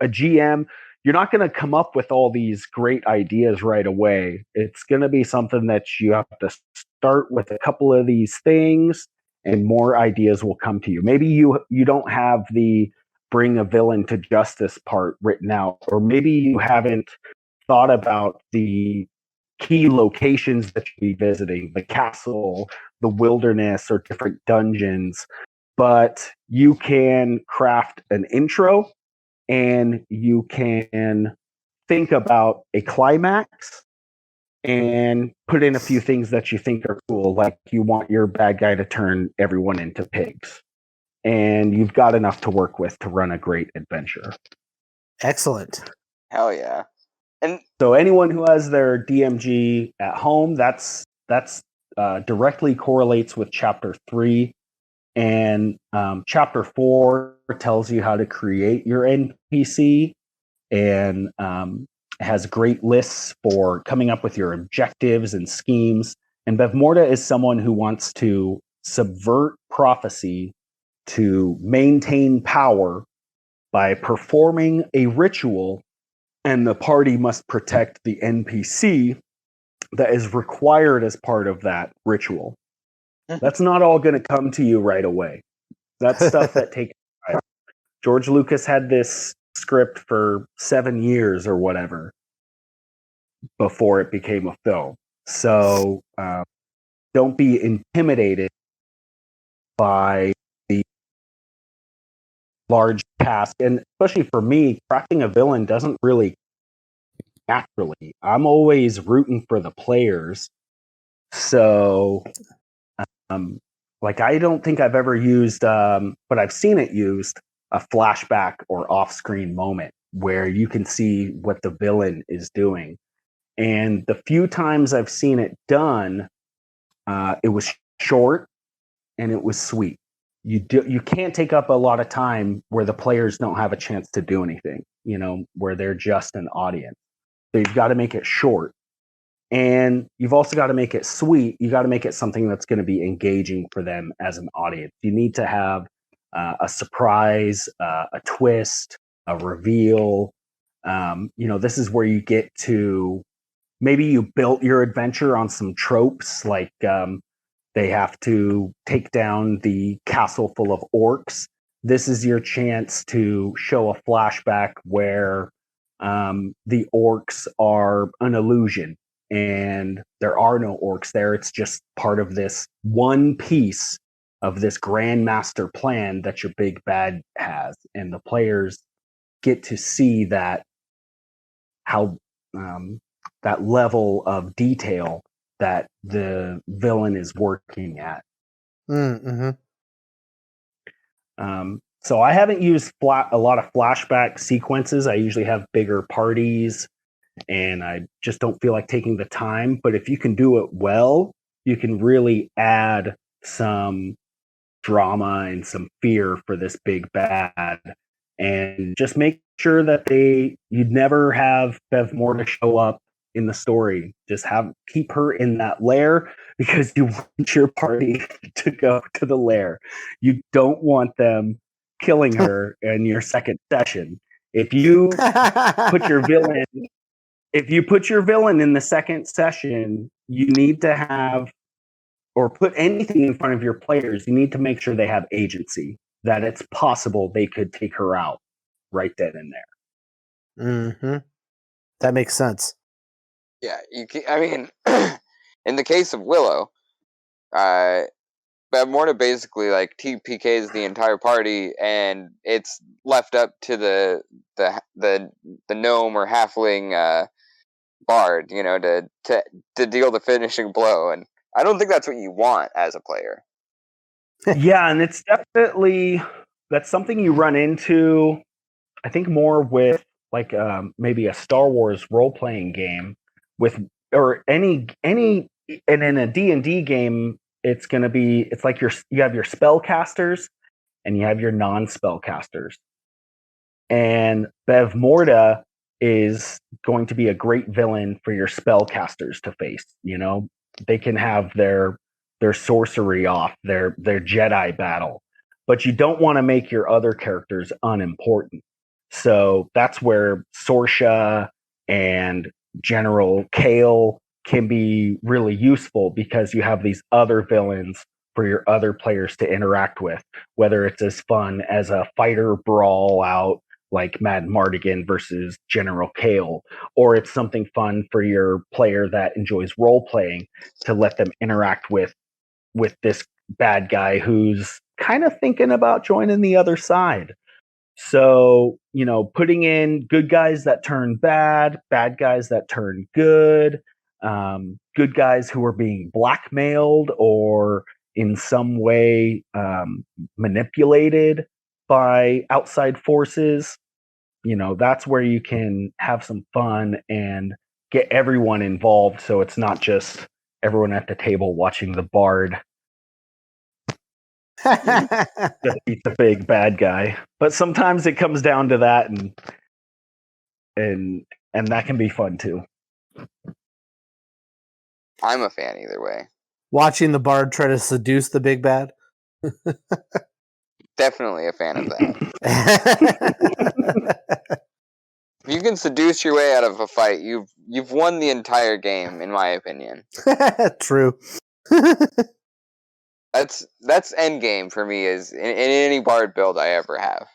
GM, you're not going to come up with all these great ideas right away. It's going to be something that you have to start with a couple of these things, and more ideas will come to you. Maybe you don't have the bring a villain to justice part written out, or maybe you haven't thought about the key locations that you'll be visiting, the castle, the wilderness, or different dungeons. But you can craft an intro, and you can think about a climax and put in a few things that you think are cool, like you want your bad guy to turn everyone into pigs. And you've got enough to work with to run a great adventure. Excellent. Hell yeah. And so anyone who has their DMG at home, that's directly correlates with Chapter 3. And Chapter 4 tells you how to create your NPC, and has great lists for coming up with your objectives and schemes. And Bavmorda is someone who wants to subvert prophecy to maintain power by performing a ritual, and the party must protect the NPC that is required as part of that ritual. That's not all going to come to you right away. That's stuff that takes time. George Lucas had this script for 7 years or whatever before it became a film. So don't be intimidated by the large cast. And especially for me, crafting a villain doesn't really naturally. I'm always rooting for the players. So I don't think I've ever used, but I've seen it used, a flashback or off-screen moment where you can see what the villain is doing. And the few times I've seen it done, it was short and it was sweet. You can't take up a lot of time where the players don't have a chance to do anything, where they're just an audience. So you've got to make it short. And you've also got to make it sweet. You got to make it something that's going to be engaging for them as an audience. You need to have a surprise, a twist, a reveal. This is where you get to, maybe you built your adventure on some tropes, like they have to take down the castle full of orcs. This is your chance to show a flashback where the orcs are an illusion. And there are no orcs there. It's just part of this one piece of this grand master plan that your big bad has. And the players get to see that, how that level of detail that the villain is working at. Mm-hmm. So I haven't used a lot of flashback sequences. I usually have bigger parties, and I just don't feel like taking the time. But if you can do it well, you can really add some drama and some fear for this big bad, and just make sure that you'd never have Bavmorda show up in the story. Just keep her in that lair, because you want your party to go to the lair. You don't want them killing her in your second session. If you put your villain in the second session, you need to have, or put anything in front of your players, you need to make sure they have agency, that it's possible they could take her out right then and there. Mm-hmm. That makes sense. Yeah, in the case of Willow, Bavmorda basically TPKs the entire party, and it's left up to the gnome or halfling bard, to deal the finishing blow. And I don't think that's what you want as a player. Yeah, and it's definitely, that's something you run into, I think, more with maybe a Star Wars role-playing game, or any and in a D&D game, it's going to be, it's like you have your spellcasters and you have your non-spellcasters. And Bavmorda is going to be a great villain for your spellcasters to face. They can have their sorcery off, their Jedi battle, but you don't want to make your other characters unimportant. So that's where Sorsha and General Kale can be really useful, because you have these other villains for your other players to interact with, whether it's as fun as a fighter brawl out like Mad Mardigan versus General Kale, or it's something fun for your player that enjoys role playing to let them interact with this bad guy who's kind of thinking about joining the other side. So, putting in good guys that turn bad, bad guys that turn good, good guys who are being blackmailed or in some way manipulated by outside forces. That's where you can have some fun and get everyone involved. So it's not just everyone at the table watching the bard defeat the big bad guy. But sometimes it comes down to that, and that can be fun too. I'm a fan either way. Watching the bard try to seduce the big bad. Definitely a fan of that. If you can seduce your way out of a fight, you've won the entire game, in my opinion. True. That's end game for me is in any bard build I ever have.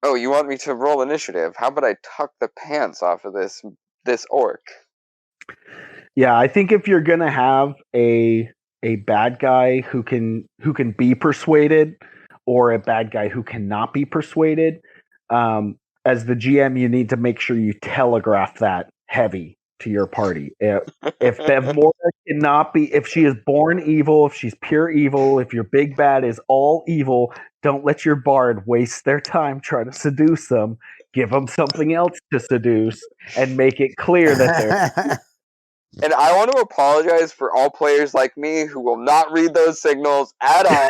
Oh, you want me to roll initiative? How about I tuck the pants off of this orc? Yeah, I think if you're gonna have a bad guy who can be persuaded, or a bad guy who cannot be persuaded, as the GM, you need to make sure you telegraph that heavy to your party. If Bavmorda cannot be, if she is born evil, if she's pure evil, if your big bad is all evil, don't let your bard waste their time trying to seduce them. Give them something else to seduce and make it clear that they're. And I want to apologize for all players like me who will not read those signals at all.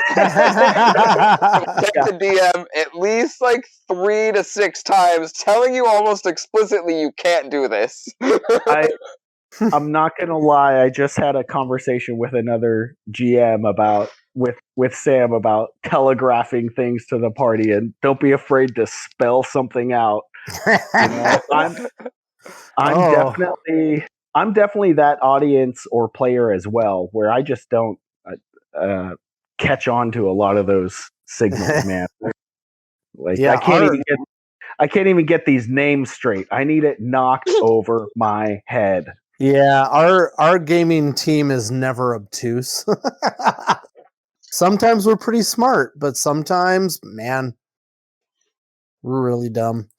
Take the DM at least like 3 to 6 times, telling you almost explicitly you can't do this. I'm not gonna lie. I just had a conversation with another GM about with Sam about telegraphing things to the party, and don't be afraid to spell something out. I'm definitely that audience or player as well, where I just don't catch on to a lot of those signals, man. Like I can't even get these names straight. I need it knocked over my head. Yeah, our gaming team is never obtuse. Sometimes we're pretty smart, but sometimes, man, we're really dumb.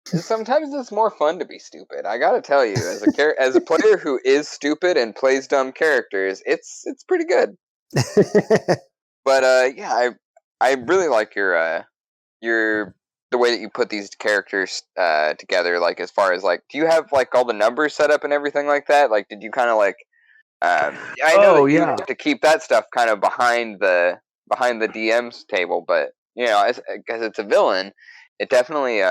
Sometimes it's more fun to be stupid. I gotta tell you, as a player who is stupid and plays dumb characters, it's pretty good. But yeah, I really like your the way that you put these characters together. Like as far as like, do you have like all the numbers set up and everything like that? Like, did you kind of like? I know that you have to keep that stuff kind of behind the DM's table, but because it's a villain, it definitely.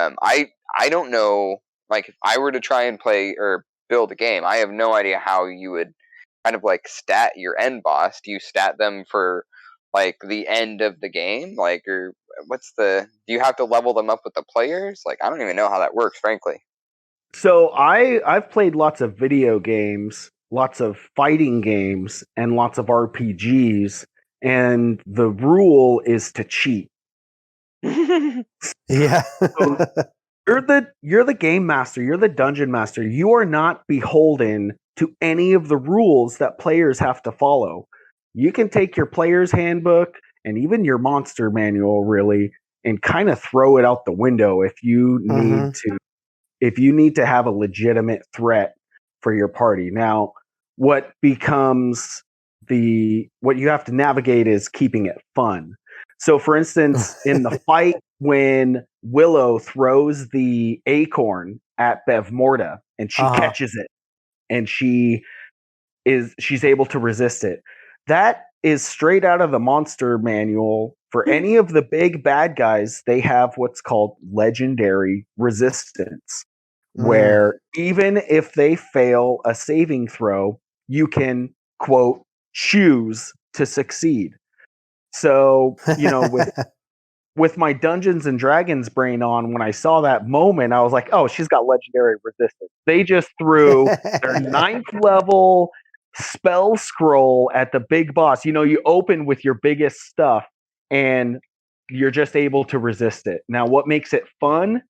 I don't know. Like, if I were to try and play or build a game, I have no idea how you would kind of like stat your end boss. Do you stat them for like the end of the game? Like, or do you have to level them up with the players? Like, I don't even know how that works, frankly. So I've played lots of video games, lots of fighting games, and lots of RPGs, and the rule is to cheat. Yeah. So you're the game master, you're the dungeon master. You are not beholden to any of the rules that players have to follow. You can take your player's handbook and even your monster manual, really, and kind of throw it out the window if you need to have a legitimate threat for your party. Now, what you have to navigate is keeping it fun. So, for instance, in the fight when Willow throws the acorn at Bavmorda and she catches it and she's able to resist it. That is straight out of the monster manual. For any of the big bad guys, they have what's called legendary resistance, where even if they fail a saving throw, you can, quote, choose to succeed. So, with my Dungeons and Dragons brain on, when I saw that moment, I was like, oh, she's got legendary resistance. They just threw their 9th level spell scroll at the big boss. You open with your biggest stuff, and you're just able to resist it. Now, what makes it fun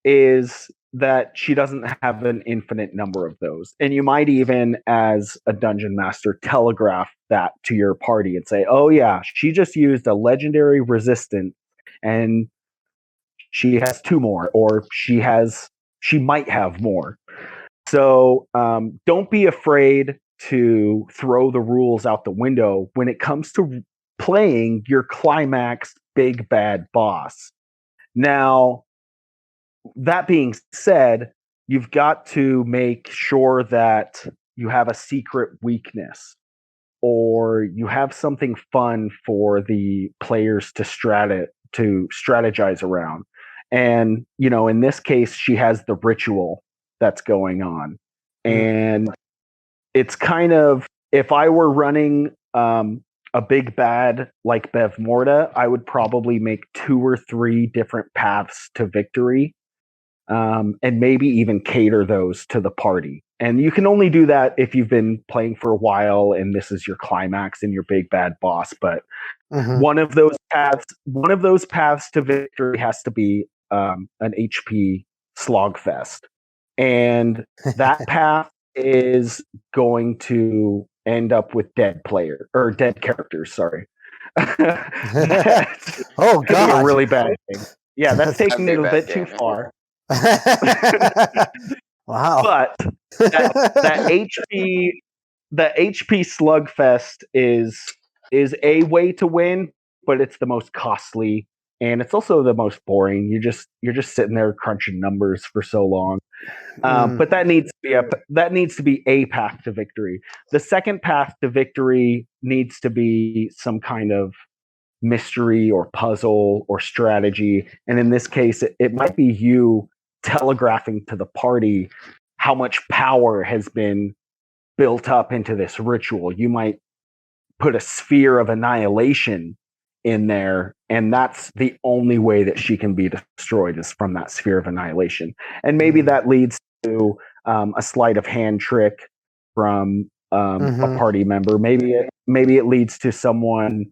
is that she doesn't have an infinite number of those. And you might even, as a dungeon master, telegraph that to your party and say, oh yeah, she just used a legendary resistance and she has 2 more, or she might have more. So don't be afraid to throw the rules out the window when it comes to playing your climax big bad boss. Now, that being said, you've got to make sure that you have a secret weakness, or you have something fun for the players to strategize around. And in this case, she has the ritual that's going on, and it's kind of, if I were running a big bad like Bavmorda, I would probably make 2 or 3 different paths to victory, and maybe even cater those to the party. And you can only do that if you've been playing for a while and this is your climax and your big bad boss. But one of those paths to victory has to be an HP slogfest, and that path is going to end up with dead characters. Sorry. Oh god, a really bad thing. Yeah, that's taking it a bit too far. Wow. But that HP slugfest is a way to win, but it's the most costly, and it's also the most boring. You're just sitting there crunching numbers for so long. But that needs to be a path to victory. The second path to victory needs to be some kind of mystery or puzzle or strategy. And in this case, it might be you telegraphing to the party how much power has been built up into this ritual. You might put a sphere of annihilation in there, and that's the only way that she can be destroyed, is from that sphere of annihilation. And maybe that leads to a sleight of hand trick from a party member. Maybe it leads to someone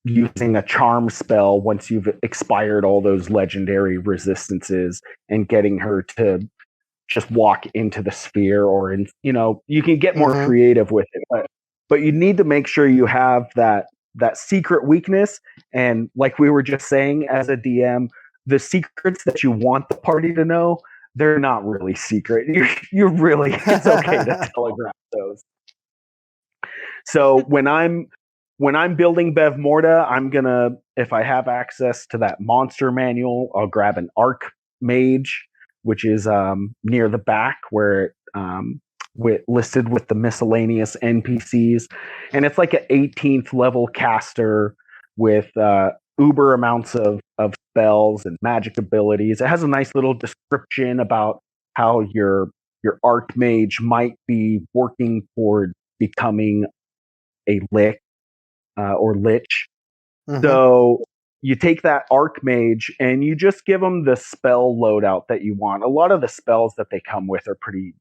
using a charm spell once you've expired all those legendary resistances, and getting her to just walk into the sphere, or you can get more creative with it, but you need to make sure you have that secret weakness. And like we were just saying, as a DM, the secrets that you want the party to know, they're not really secret. You really, it's okay to telegraph those. So when I'm building Bavmorda, I'm gonna, if I have access to that monster manual, I'll grab an Archmage, which is near the back where listed with the miscellaneous NPCs, and it's like an 18th level caster with uber amounts of spells and magic abilities. It has a nice little description about how your Archmage might be working toward becoming a lich. So you take that Archmage and you just give them the spell loadout that you want. A lot of the spells that they come with are pretty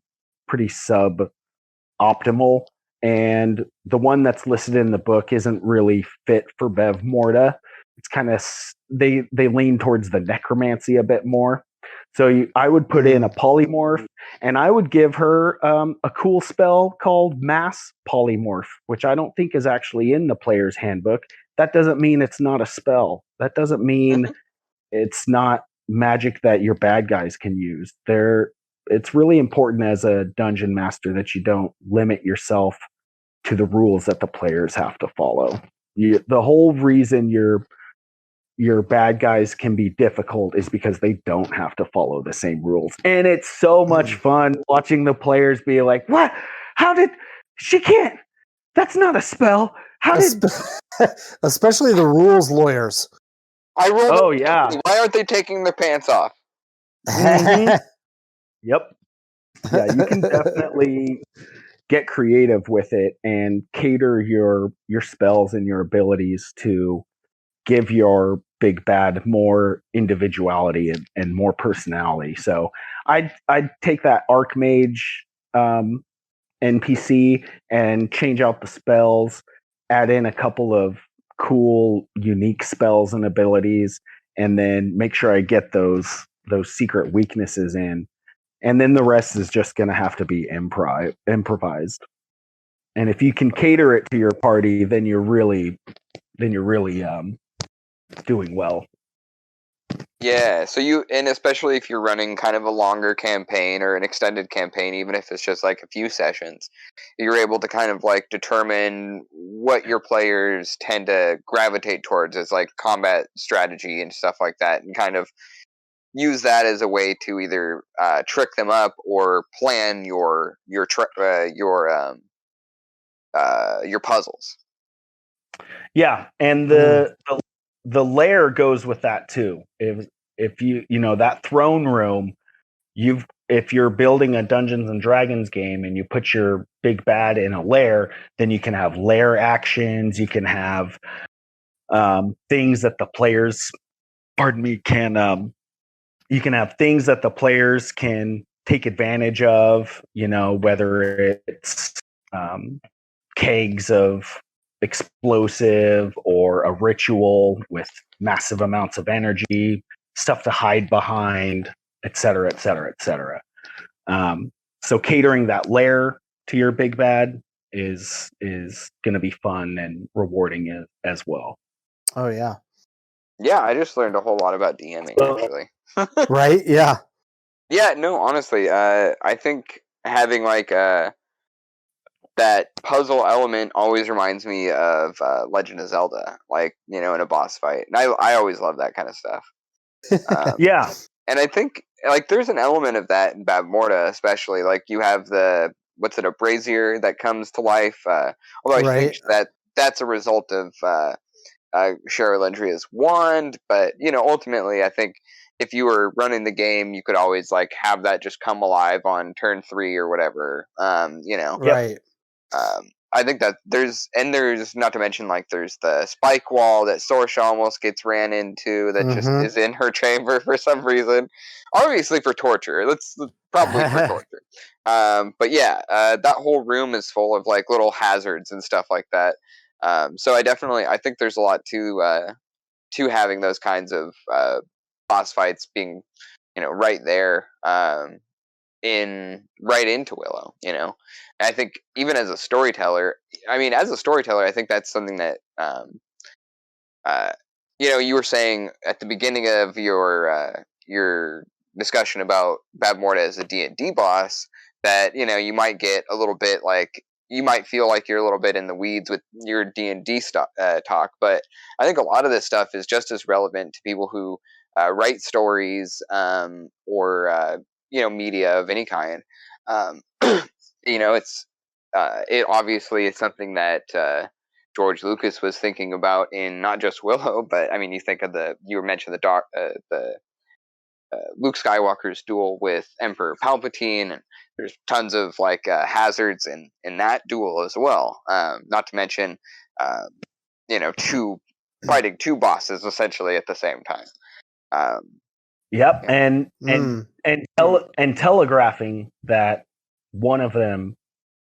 sub-optimal, and the one that's listed in the book isn't really fit for Bavmorda. It's kind of, they lean towards the necromancy a bit more. So I would put in a polymorph, and I would give her a cool spell called Mass Polymorph, which I don't think is actually in the player's handbook. That doesn't mean it's not a spell. That doesn't mean it's not magic that your bad guys can use. It's really important as a dungeon master that you don't limit yourself to the rules that the players have to follow. The whole reason your bad guys can be difficult is because they don't have to follow the same rules. And it's so much fun watching the players be like, what? She can't. That's not a spell. Especially the rules lawyers. Oh yeah. Why aren't they taking their pants off? Yep. Yeah, you can definitely get creative with it and cater your spells and your abilities to give your big bad more individuality and more personality. So I'd take that Archmage NPC and change out the spells, add in a couple of cool, unique spells and abilities, and then make sure I get those secret weaknesses in, and then the rest is just going to have to be improvised. And if you can cater it to your party, then you're really doing well. Yeah, so and especially if you're running kind of a longer campaign or an extended campaign, even if it's just like a few sessions, you're able to kind of like determine what your players tend to gravitate towards as like combat strategy and stuff like that, and kind of use that as a way to either trick them up or plan your puzzles. Yeah, and the lair goes with that too. If you that throne room, if you're building a Dungeons and Dragons game and you put your big bad in a lair, then you can have lair actions. You can have things that the players, can. You can have things that the players can take advantage of. Whether it's kegs of explosive or a ritual with massive amounts of energy, stuff to hide behind, et cetera, et cetera, et cetera. So catering that lair to your big bad is going to be fun and rewarding as well. Oh yeah. Yeah, I just learned a whole lot about DMing actually. Right? Yeah. Yeah, no, honestly, I think having like that puzzle element always reminds me of Legend of Zelda, like, in a boss fight. And I always love that kind of stuff. Yeah. And I think like there's an element of that in Bavmorda, especially. Like you have a brazier that comes to life. Although I think that's a result of Cheryl Landria's wand, but ultimately I think if you were running the game, you could always like have that just come alive on turn 3 or whatever. Right. I think that there's not to mention like there's the spike wall that Sorsha almost gets ran into that just is in her chamber for some reason, obviously for torture. That's probably for torture. But yeah, that whole room is full of like little hazards and stuff like that. So I think there's a lot to having those kinds of boss fights being right there. Right into Willow, And I think even as a storyteller, I think that's something that, you were saying at the beginning of your discussion about Bavmorda as a D&D boss, that, you might get a little bit like, you might feel like you're a little bit in the weeds with your D&D talk, but I think a lot of this stuff is just as relevant to people who write stories or media of any kind. It's it obviously is something that George Lucas was thinking about in not just Willow, but I mean, you think of you mentioned the Luke Skywalker's duel with Emperor Palpatine, and there's tons of like hazards in that duel as well. Not to mention, fighting two bosses essentially at the same time. Yep, and telegraphing that one of them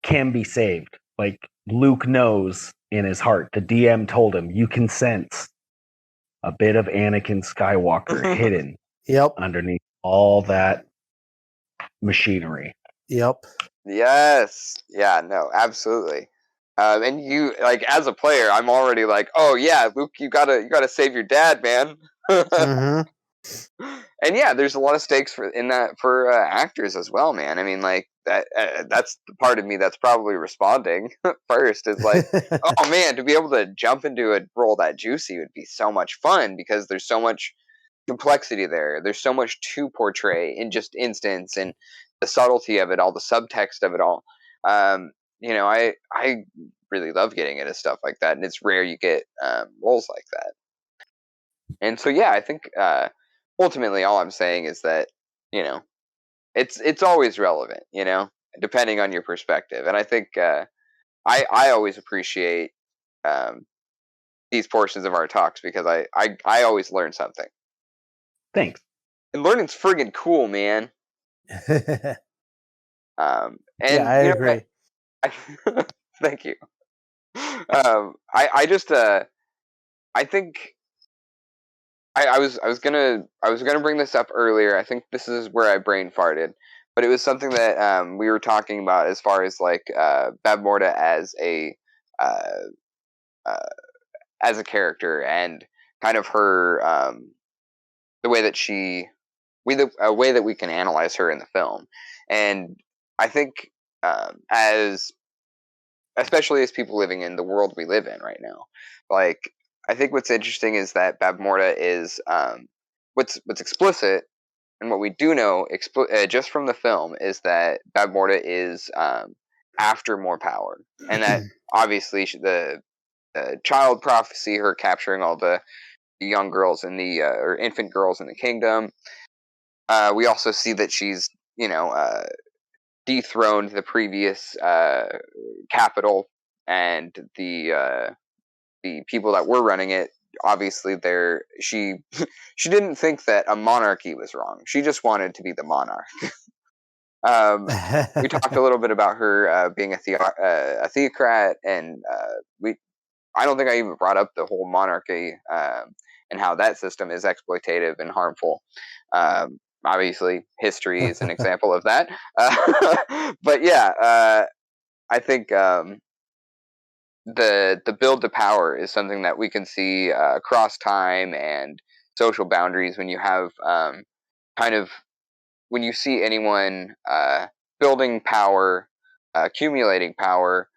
can be saved. Like Luke knows in his heart, the DM told him, you can sense a bit of Anakin Skywalker hidden underneath all that machinery. Yep. Yes. Yeah, no, absolutely. And you, like, as a player, I'm already like, oh yeah, Luke, you gotta save your dad, man. And yeah, there's a lot of stakes for actors as well, man. I mean, like that's the part of me that's probably responding first is like, oh man, to be able to jump into a role that juicy would be so much fun because there's so much complexity there. There's so much to portray in just instance, and the subtlety of it all, the subtext of it all. I really love getting into stuff like that, and it's rare you get roles like that. And so yeah, I think ultimately all I'm saying is that it's always relevant, depending on your perspective. And I think I always appreciate these portions of our talks because I always learn something. Thanks. And learning's friggin' cool, man. And yeah, I agree. Thank you. I just I think I was gonna bring this up earlier. I think this is where I brain farted, but it was something that we were talking about as far as like Bavmorda uh, uh, as a character and kind of her the way that a way that we can analyze her in the film, and I think as especially as people living in the world we live in right now, like I think what's interesting is that Bavmorda is what's explicit and what we do know just from the film is that Bavmorda is after more power, and that obviously the child prophecy, her capturing all the young girls in the or infant girls in the kingdom. We also see that she's dethroned the previous capital and the people that were running it. Obviously, she she didn't think that a monarchy was wrong. She just wanted to be the monarch. We talked a little bit about her being a theocrat, and I don't think I even brought up the whole monarchy and how that system is exploitative and harmful. Obviously, history is an example of that. But yeah, I think the build to power is something that we can see across time and social boundaries when you have kind of when you see anyone building power, accumulating power,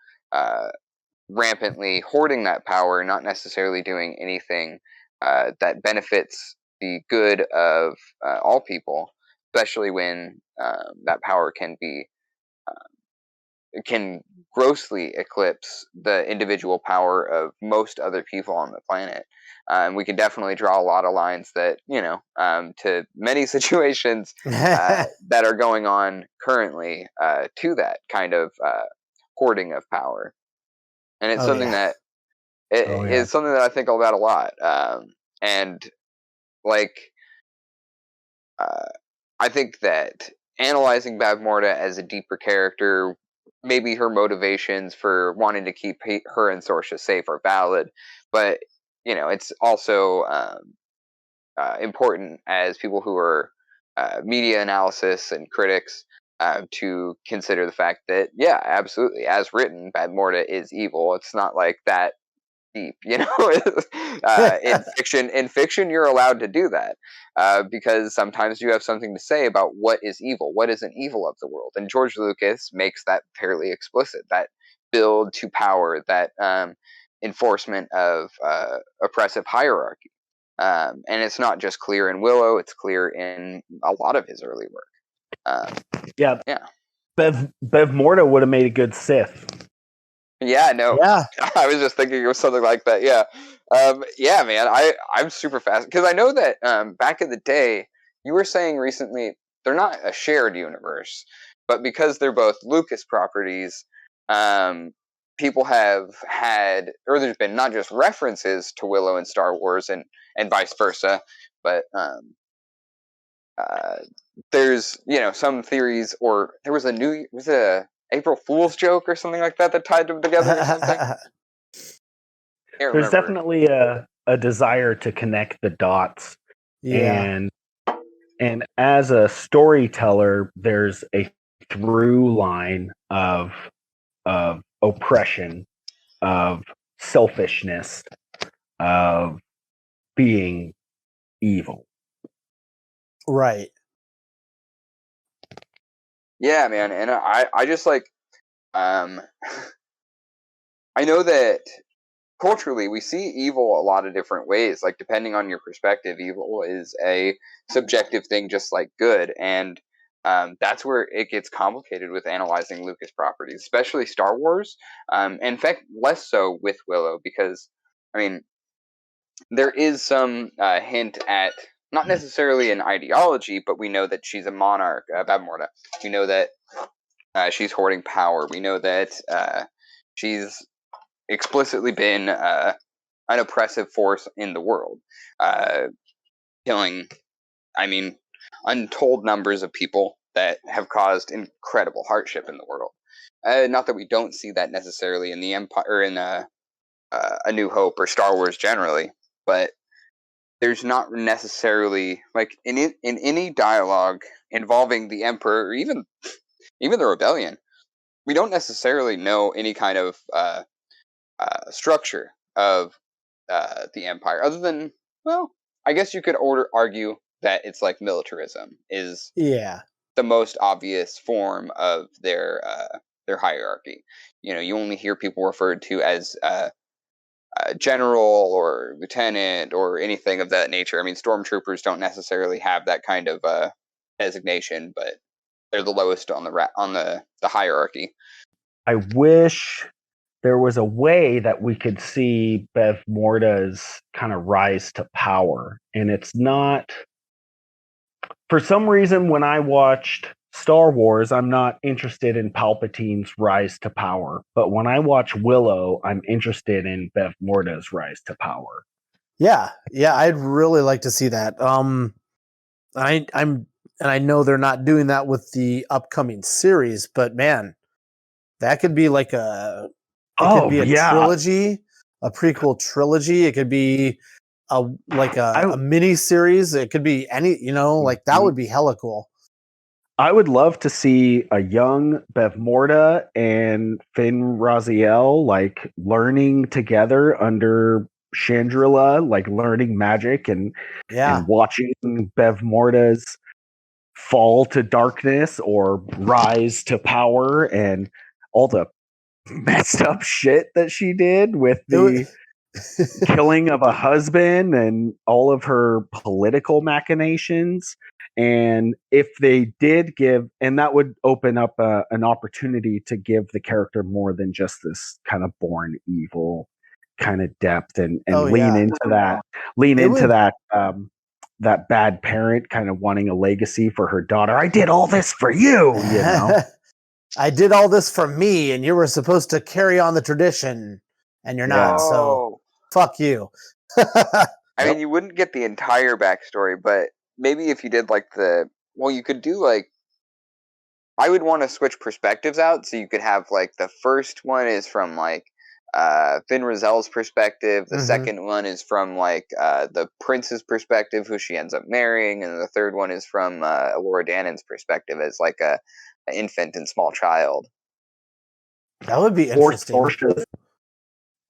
rampantly hoarding that power, not necessarily doing anything that benefits the good of all people, especially when that power can grossly eclipse the individual power of most other people on the planet. And we can definitely draw a lot of lines that, to many situations that are going on currently to that kind of hoarding of power. And it's something that is something that I think about a lot. And like, I think that analyzing Bavmorda as a deeper character, maybe her motivations for wanting to keep her and Sorsha safe are valid, but it's also important as people who are media analysis and critics to consider the fact that, yeah, absolutely, as written, Bavmorda is evil. It's not like that deep, in fiction you're allowed to do that because sometimes you have something to say about what is evil, what is an evil of the world, and George Lucas makes that fairly explicit, that build to power, that enforcement of oppressive hierarchy, and it's not just clear in Willow, it's clear in a lot of his early work. Yeah. Yeah. Bavmorda would have made a good Sith. Yeah, no. Yeah. I was just thinking of something like that. Yeah. Yeah, man. I'm super fast because I know that back in the day, you were saying recently they're not a shared universe, but because they're both Lucas properties, people have had, or there's been not just references to Willow in Star Wars and vice versa, but there's some theories, or there was a April Fool's joke or something like that tied them together or something. There's definitely a desire to connect the dots. Yeah. And as a storyteller, there's a through line of oppression, of selfishness, of being evil. Right. Yeah, man. And I just like I know that culturally we see evil a lot of different ways, like depending on your perspective. Evil is a subjective thing just like good, and that's where it gets complicated with analyzing Lucas properties, especially Star Wars, and in fact less so with Willow, because I mean there is some hint at not necessarily an ideology, but we know that she's a monarch, Bavmorda. We know that she's hoarding power. We know that she's explicitly been an oppressive force in the world, killing, I mean, untold numbers of people that have caused incredible hardship in the world. Not that we don't see that necessarily in the Empire, or in A New Hope, or Star Wars generally, but there's not necessarily like in any dialogue involving the Emperor or even the rebellion, we don't necessarily know any kind of structure of the Empire, other than, well, I guess you could argue that it's like militarism is the most obvious form of their hierarchy. You know, you only hear people referred to as general or lieutenant or anything of that nature. I mean, stormtroopers don't necessarily have that kind of designation, but they're the lowest on the hierarchy. I wish there was a way that we could see Bavmorda's kind of rise to power. And it's not, for some reason, when I watched Star Wars, I'm not interested in Palpatine's rise to power. But when I watch Willow, I'm interested in Bavmorda's rise to power. Yeah, I'd really like to see that. I know they're not doing that with the upcoming series, but man, that could be like a trilogy, a prequel trilogy. It could be a mini series. It could be any, like that would be hella cool. I would love to see a young Bavmorda and Finn Raziel like learning together under Chandrila, like learning magic and watching Bavmorda's fall to darkness or rise to power and all the messed up shit that she did with the killing of a husband and all of her political machinations. And if they did give, and that would open up an opportunity to give the character more than just this kind of born evil kind of depth and lean into that that bad parent kind of wanting a legacy for her daughter. I did all this for you, you know. I did all this for me, and you were supposed to carry on the tradition, and you're not. So fuck you. I mean, you wouldn't get the entire backstory, but maybe if you did like you could do like, I would want to switch perspectives out, so you could have like the first one is from like Finn Raziel's perspective, the second one is from like the prince's perspective, who she ends up marrying, and the third one is from Laura Dannon's perspective as like an infant and small child. That would be interesting.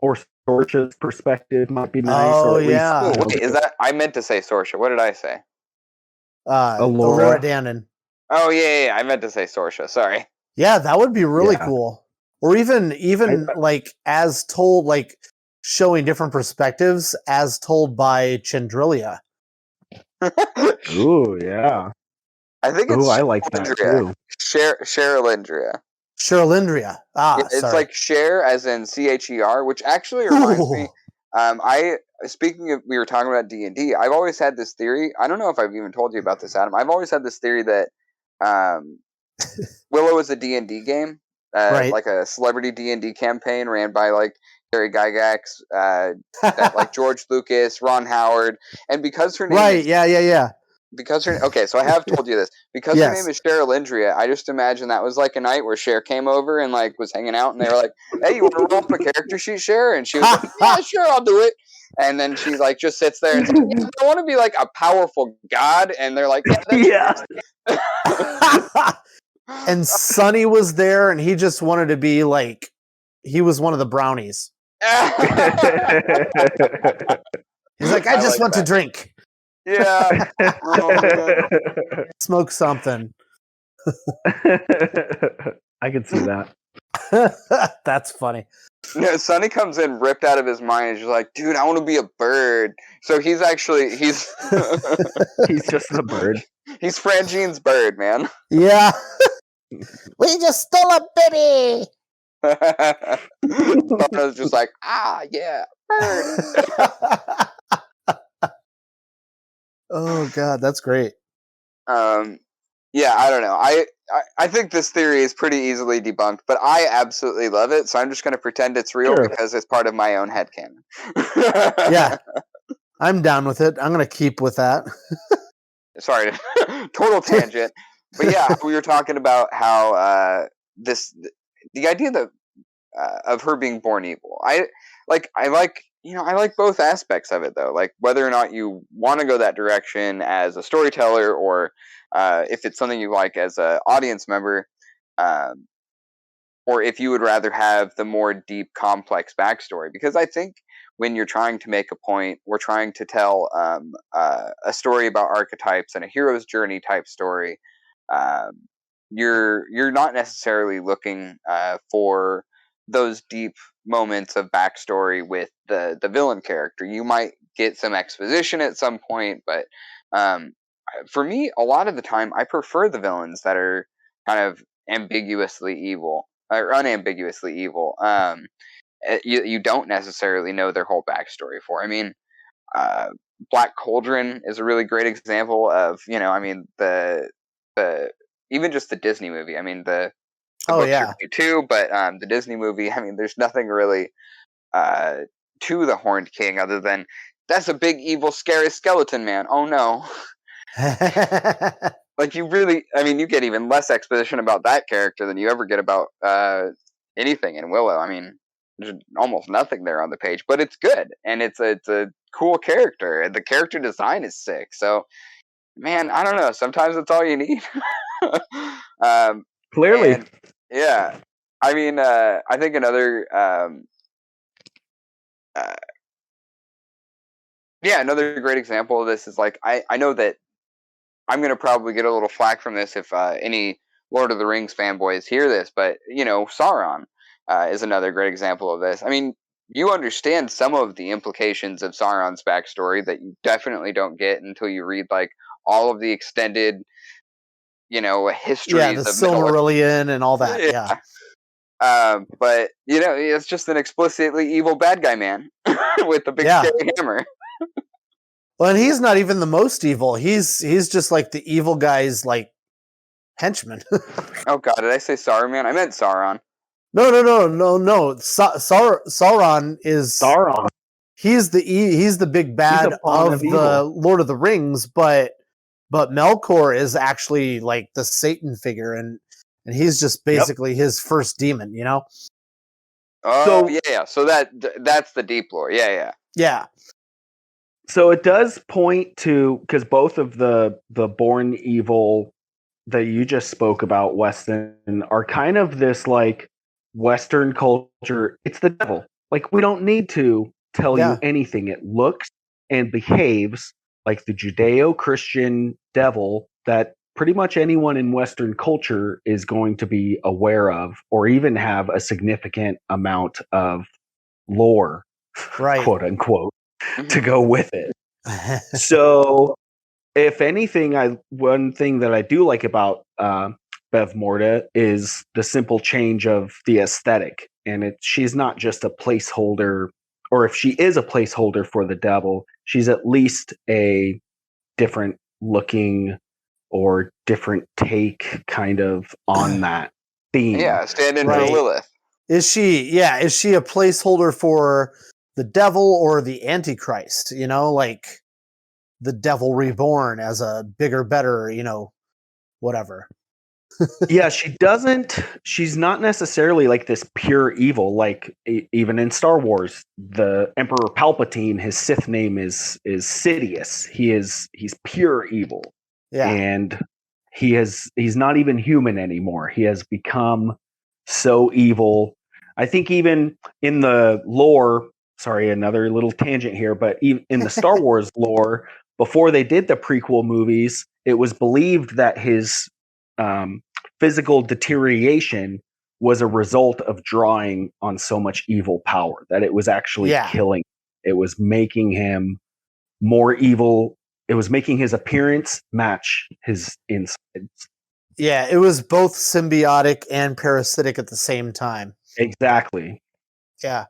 Or Sorcha's perspective might be nice. Oh, yeah. Wait, is that? I meant to say Sorcha. What did I say? Laura Dannon. Oh, yeah. I meant to say Sorcha. Sorry. Yeah, that would be really cool. Or even like as told, like showing different perspectives as told by Chandrila. Ooh, yeah. I think it's I like that too. Sheralindria. Sheralindria. It's sorry. like share as in CHER, which actually reminds me. We were talking about D&D. I've always had this theory. I don't know if I've even told you about this, Adam. I've always had this theory that Willow is a D&D game, right. like a celebrity D&D campaign ran by like Gary Gygax, that, like George Lucas, Ron Howard, and because her name is, yeah. Because so I have told you this. Because her name is Sheralindria, I just imagine that was like a night where Cher came over and like was hanging out, and they were like, "Hey, you want to roll up a character sheet, Cher?" And she was like, "Yeah, sure, I'll do it." And then she like just sits there and is like, "Yeah, I want to be like a powerful god," and they're like, "Yeah, that's And Sonny was there, and he just wanted to be like, he was one of the brownies. He's like, I just want to drink. Yeah. Smoke something. I can see that. That's funny. No, Sonny comes in ripped out of his mind and he's like, dude, I want to be a bird. So he's he's just a bird. He's Frangine's bird, man. Yeah. We just stole a baby. I was just like, yeah, bird. Oh god, that's great. Yeah, I don't know. I think this theory is pretty easily debunked, but I absolutely love it, so I'm just going to pretend it's real because it's part of my own headcanon. Yeah, I'm down with it. I'm going to keep with that. Sorry, total tangent. But yeah, we were talking about how the idea that of her being born evil I like both aspects of it though. Like whether or not you want to go that direction as a storyteller, or if it's something you like as an audience member, or if you would rather have the more deep, complex backstory. Because I think when you're trying to make a point, we're trying to tell a story about archetypes and a hero's journey type story. You're not necessarily looking for those deep moments of backstory with the villain character. You might get some exposition at some point, but for me, a lot of the time, I prefer the villains that are kind of ambiguously evil or unambiguously evil. You don't necessarily know their whole backstory for. I mean, Black Cauldron is a really great example of, I mean, the even just the Disney movie. I mean, the books are great too, but the Disney movie, I mean, there's nothing really to the Horned King other than that's a big evil scary skeleton man. Oh no. Like you get even less exposition about that character than you ever get about anything in Willow. I mean, there's almost nothing there on the page, but it's good and it's a cool character and the character design is sick. So, man, I don't know. Sometimes that's all you need. Clearly, and, yeah. I mean, I think another another great example of this is like I know that I'm going to probably get a little flack from this if any Lord of the Rings fanboys hear this, but, Sauron is another great example of this. I mean, you understand some of the implications of Sauron's backstory that you definitely don't get until you read, like, all of the extended, histories the Silmarillion and all that, yeah. But, it's just an explicitly evil bad guy man with a big scary hammer. Well, and he's not even the most evil. He's just like the evil guy's like henchman. Oh God, did I say Saruman? I meant Sauron. No. Sauron is Sauron. He's the big bad of the Lord of the Rings, but Melkor is actually like the Satan figure, and he's just basically his first demon, Oh yeah. So that's the deep lore. Yeah. So it does point to, because both of the born evil that you just spoke about, Weston, are kind of this like Western culture. It's the devil. Like, we don't need to tell you anything. It looks and behaves like the Judeo-Christian devil that pretty much anyone in Western culture is going to be aware of, or even have a significant amount of lore, quote unquote, to go with it. So, if anything, one thing that I do like about Bavmorda is the simple change of the aesthetic, and she's not just a placeholder, or if she is a placeholder for the devil, she's at least a different looking or different take kind of on that theme. Yeah, stand in for Lilith. Is she a placeholder for the devil or the Antichrist? Like the devil reborn as a bigger, better, whatever. Yeah, she's not necessarily like this pure evil. Like even in Star Wars, the Emperor Palpatine, his Sith name is Sidious. He's pure evil. Yeah. And he's not even human anymore. He has become so evil. I think even in the lore, sorry, another little tangent here, but even in the Star Wars lore, before they did the prequel movies, it was believed that his physical deterioration was a result of drawing on so much evil power, that it was actually killing. It was making him more evil. It was making his appearance match his insides. Yeah, it was both symbiotic and parasitic at the same time. Exactly. Yeah,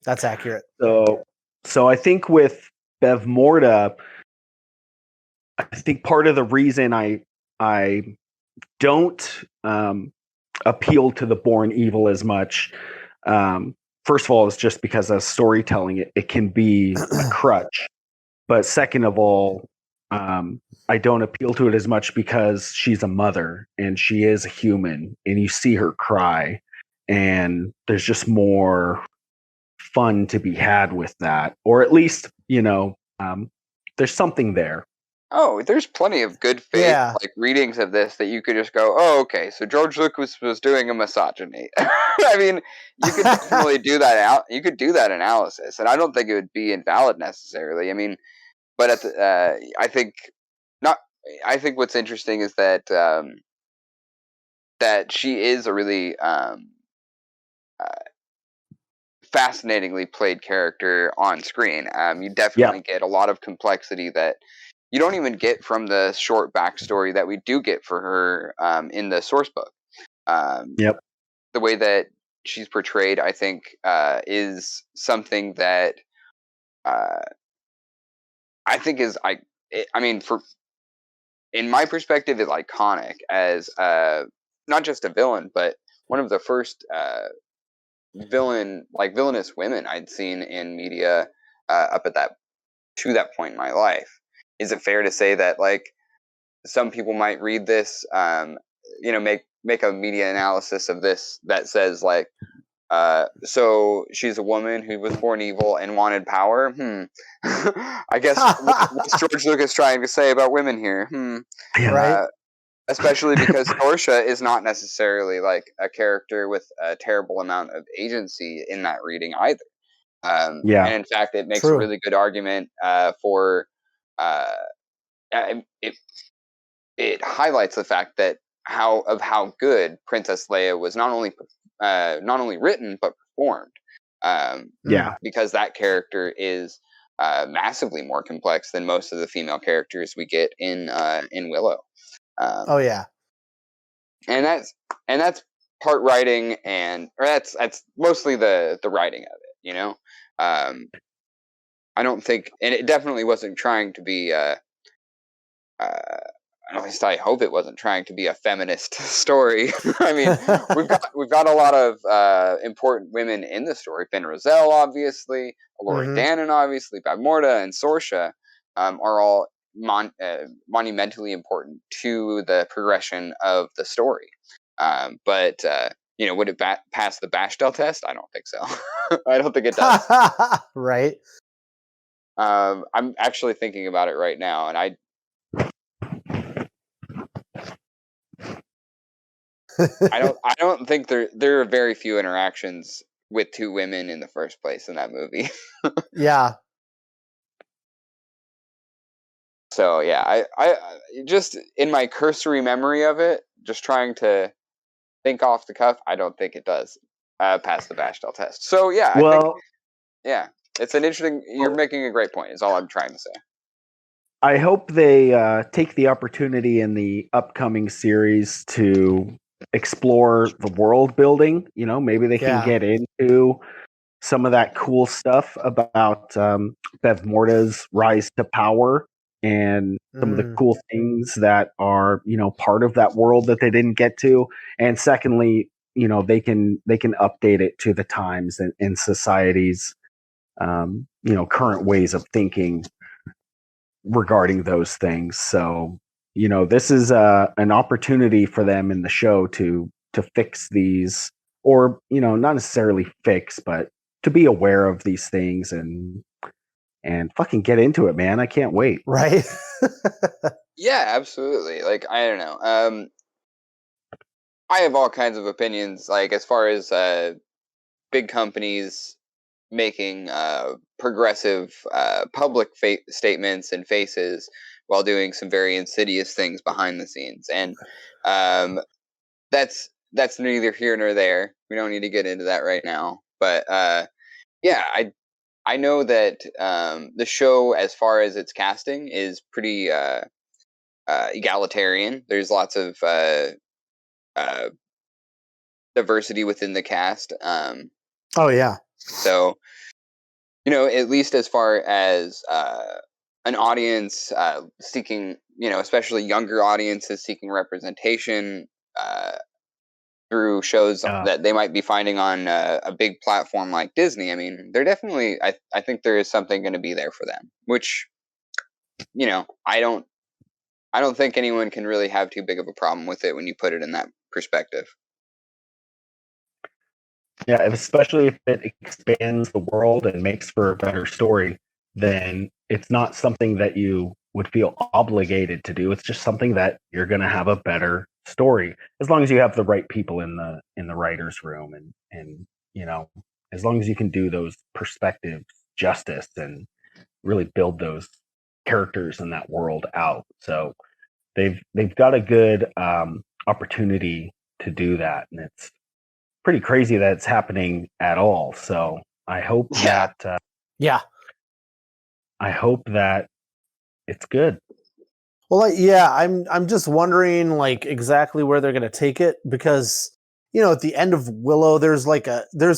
that's accurate. So I think with Bavmorda, I think part of the reason I don't appeal to the born evil as much, first of all, is just because of storytelling, it can be a crutch. But second of all, I don't appeal to it as much because she's a mother and she is a human, and you see her cry, and there's just more fun to be had with that, or at least there's something there. Oh, there's plenty of good faith like readings of this that you could just go, oh, okay, so George Lucas was doing a misogyny. I mean, you could definitely do that out. You could do that analysis, and I don't think it would be invalid necessarily. I mean, but I think not. I think what's interesting is that that she is a really fascinatingly played character on screen. You definitely get a lot of complexity that you don't even get from the short backstory that we do get for her in the source book. The way that she's portrayed, I think, is something that I think is in my perspective, is iconic as not just a villain, but one of the first villainous women I'd seen in media up at that point in my life. Is it fair to say that some people might read this, make a media analysis of this that says so she's a woman who was born evil and wanted power? I guess what's George Lucas trying to say about women here? Right. Especially because Sorsha is not necessarily a character with a terrible amount of agency in that reading either. And in fact, it makes a really good argument for it highlights the fact that how good Princess Leia was not only written but performed. Because that character is massively more complex than most of the female characters we get in Willow. And that's part writing, or that's mostly the writing of it. I don't think, and it definitely wasn't trying to be. At least I hope it wasn't trying to be a feminist story. I mean, we've got a lot of important women in the story. Ben Roselle, obviously, Elora Danan, obviously, Bavmorda, and Sorsha are all monumentally important to the progression of the story. But would it pass the Bechdel test? I don't think so. I don't think it does. Right. I'm actually thinking about it right now, and I don't think there are very few interactions with two women in the first place in that movie. Yeah. So yeah, I just in my cursory memory of it, just trying to think off the cuff, I don't think it does pass the Bechdel test. So yeah, I think it's an interesting. You're making a great point. Is all I'm trying to say. I hope they take the opportunity in the upcoming series to explore the world building. Maybe they can get into some of that cool stuff about Bavmorda's rise to power and some of the cool things that are part of that world that they didn't get to. And secondly, they can update it to the times and society's current ways of thinking regarding those things. So this is an opportunity for them in the show to fix these, or not necessarily fix, but to be aware of these things and fucking get into it, man. I can't wait. Right. Yeah, absolutely. I don't know. I have all kinds of opinions, as far as big companies making progressive public statements and faces while doing some very insidious things behind the scenes, and that's neither here nor there. We don't need to get into that right now, but yeah, I know that the show, as far as its casting, is pretty egalitarian. There's lots of diversity within the cast. Oh yeah. So, at least as far as an audience seeking, especially younger audiences seeking representation through shows that they might be finding on a big platform like Disney. I mean, they're definitely, I think there is something going to be there for them, which, I don't think anyone can really have too big of a problem with it when you put it in that perspective. Yeah, especially if it expands the world and makes for a better story, then it's not something that you would feel obligated to do. It's just something that you're going to have a better story as long as you have the right people in the writers' room, and you know, as long as you can do those perspectives justice and really build those characters in that world out. So they've got a good opportunity to do that, and it's pretty crazy that it's happening at all. So I hope Yeah. that Yeah. I hope that it's good. Well, yeah, I'm just wondering like exactly where they're going to take it, because at the end of Willow there's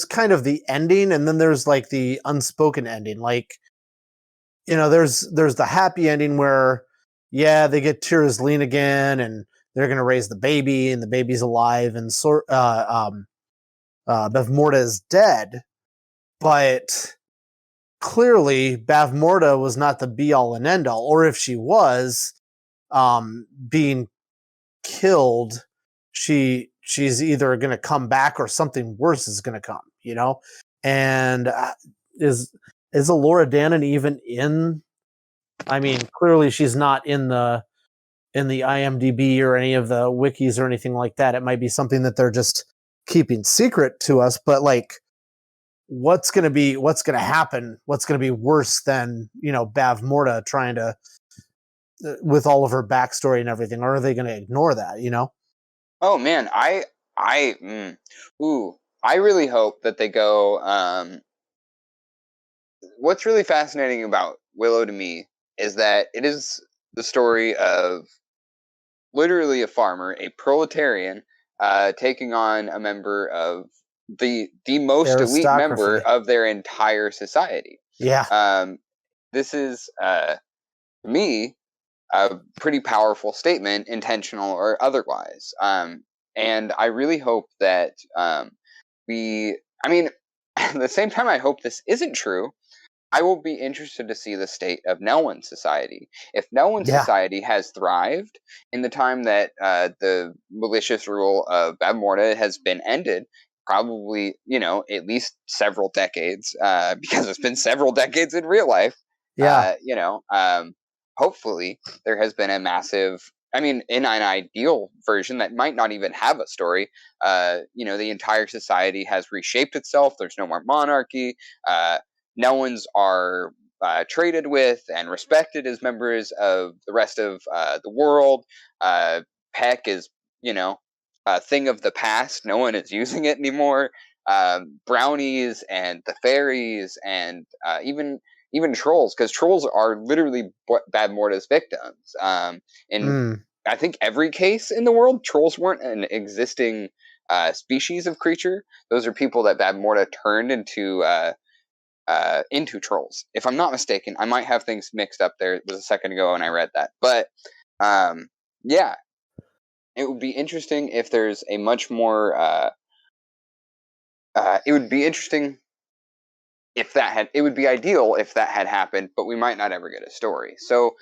kind of the ending, and then there's like the unspoken ending. Like, there's the happy ending where they get Tira's lean again, and they're going to raise the baby, and the baby's alive, and Bavmorda is dead, but clearly Bavmorda was not the be all and end all, or if she was being killed, she's either going to come back or something worse is going to come, and is Elora Danan even in? I mean, clearly she's not in the IMDb or any of the wikis or anything like that. It might be something that they're just keeping secret to us, but like, what's going to happen? What's going to be worse than, Bavmorda trying to, with all of her backstory and everything, or are they going to ignore that, Oh man, I really hope that they go. What's really fascinating about Willow to me is that it is the story of literally a farmer, a proletarian, taking on a member of the most elite member of their entire society. Yeah. This is to me a pretty powerful statement, intentional or otherwise. And I really hope that at the same time, I hope this isn't true. I will be interested to see the state of Nelwyn's society. If Nelwyn's society has thrived in the time that the malicious rule of Bavmorda has been ended, probably, at least several decades, because it's been several decades in real life. Yeah. Hopefully there has been a massive, in an ideal version that might not even have a story, the entire society has reshaped itself. There's no more monarchy. Nelwyns are traded with and respected as members of the rest of the world. Peck is, a thing of the past. No one is using it anymore. Brownies and the fairies and even trolls, because trolls are literally Bavmorda's victims. In I think every case in the world, trolls weren't an existing species of creature. Those are people that Bavmorda turned into trolls. If I'm not mistaken, I might have things mixed up there. It was a second ago when I read that. But yeah, it would be interesting if there's a much more. It would be interesting if that had. It would be ideal if that had happened, but we might not ever get a story. So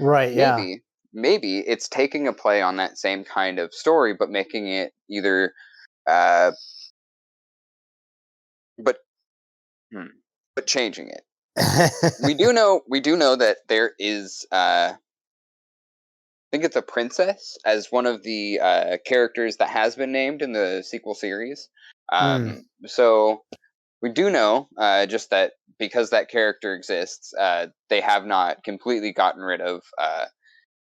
maybe it's taking a play on that same kind of story, but making it either. But changing it. we do know that there is I think it's a princess as one of the characters that has been named in the sequel series. So we do know just that because that character exists, they have not completely gotten rid of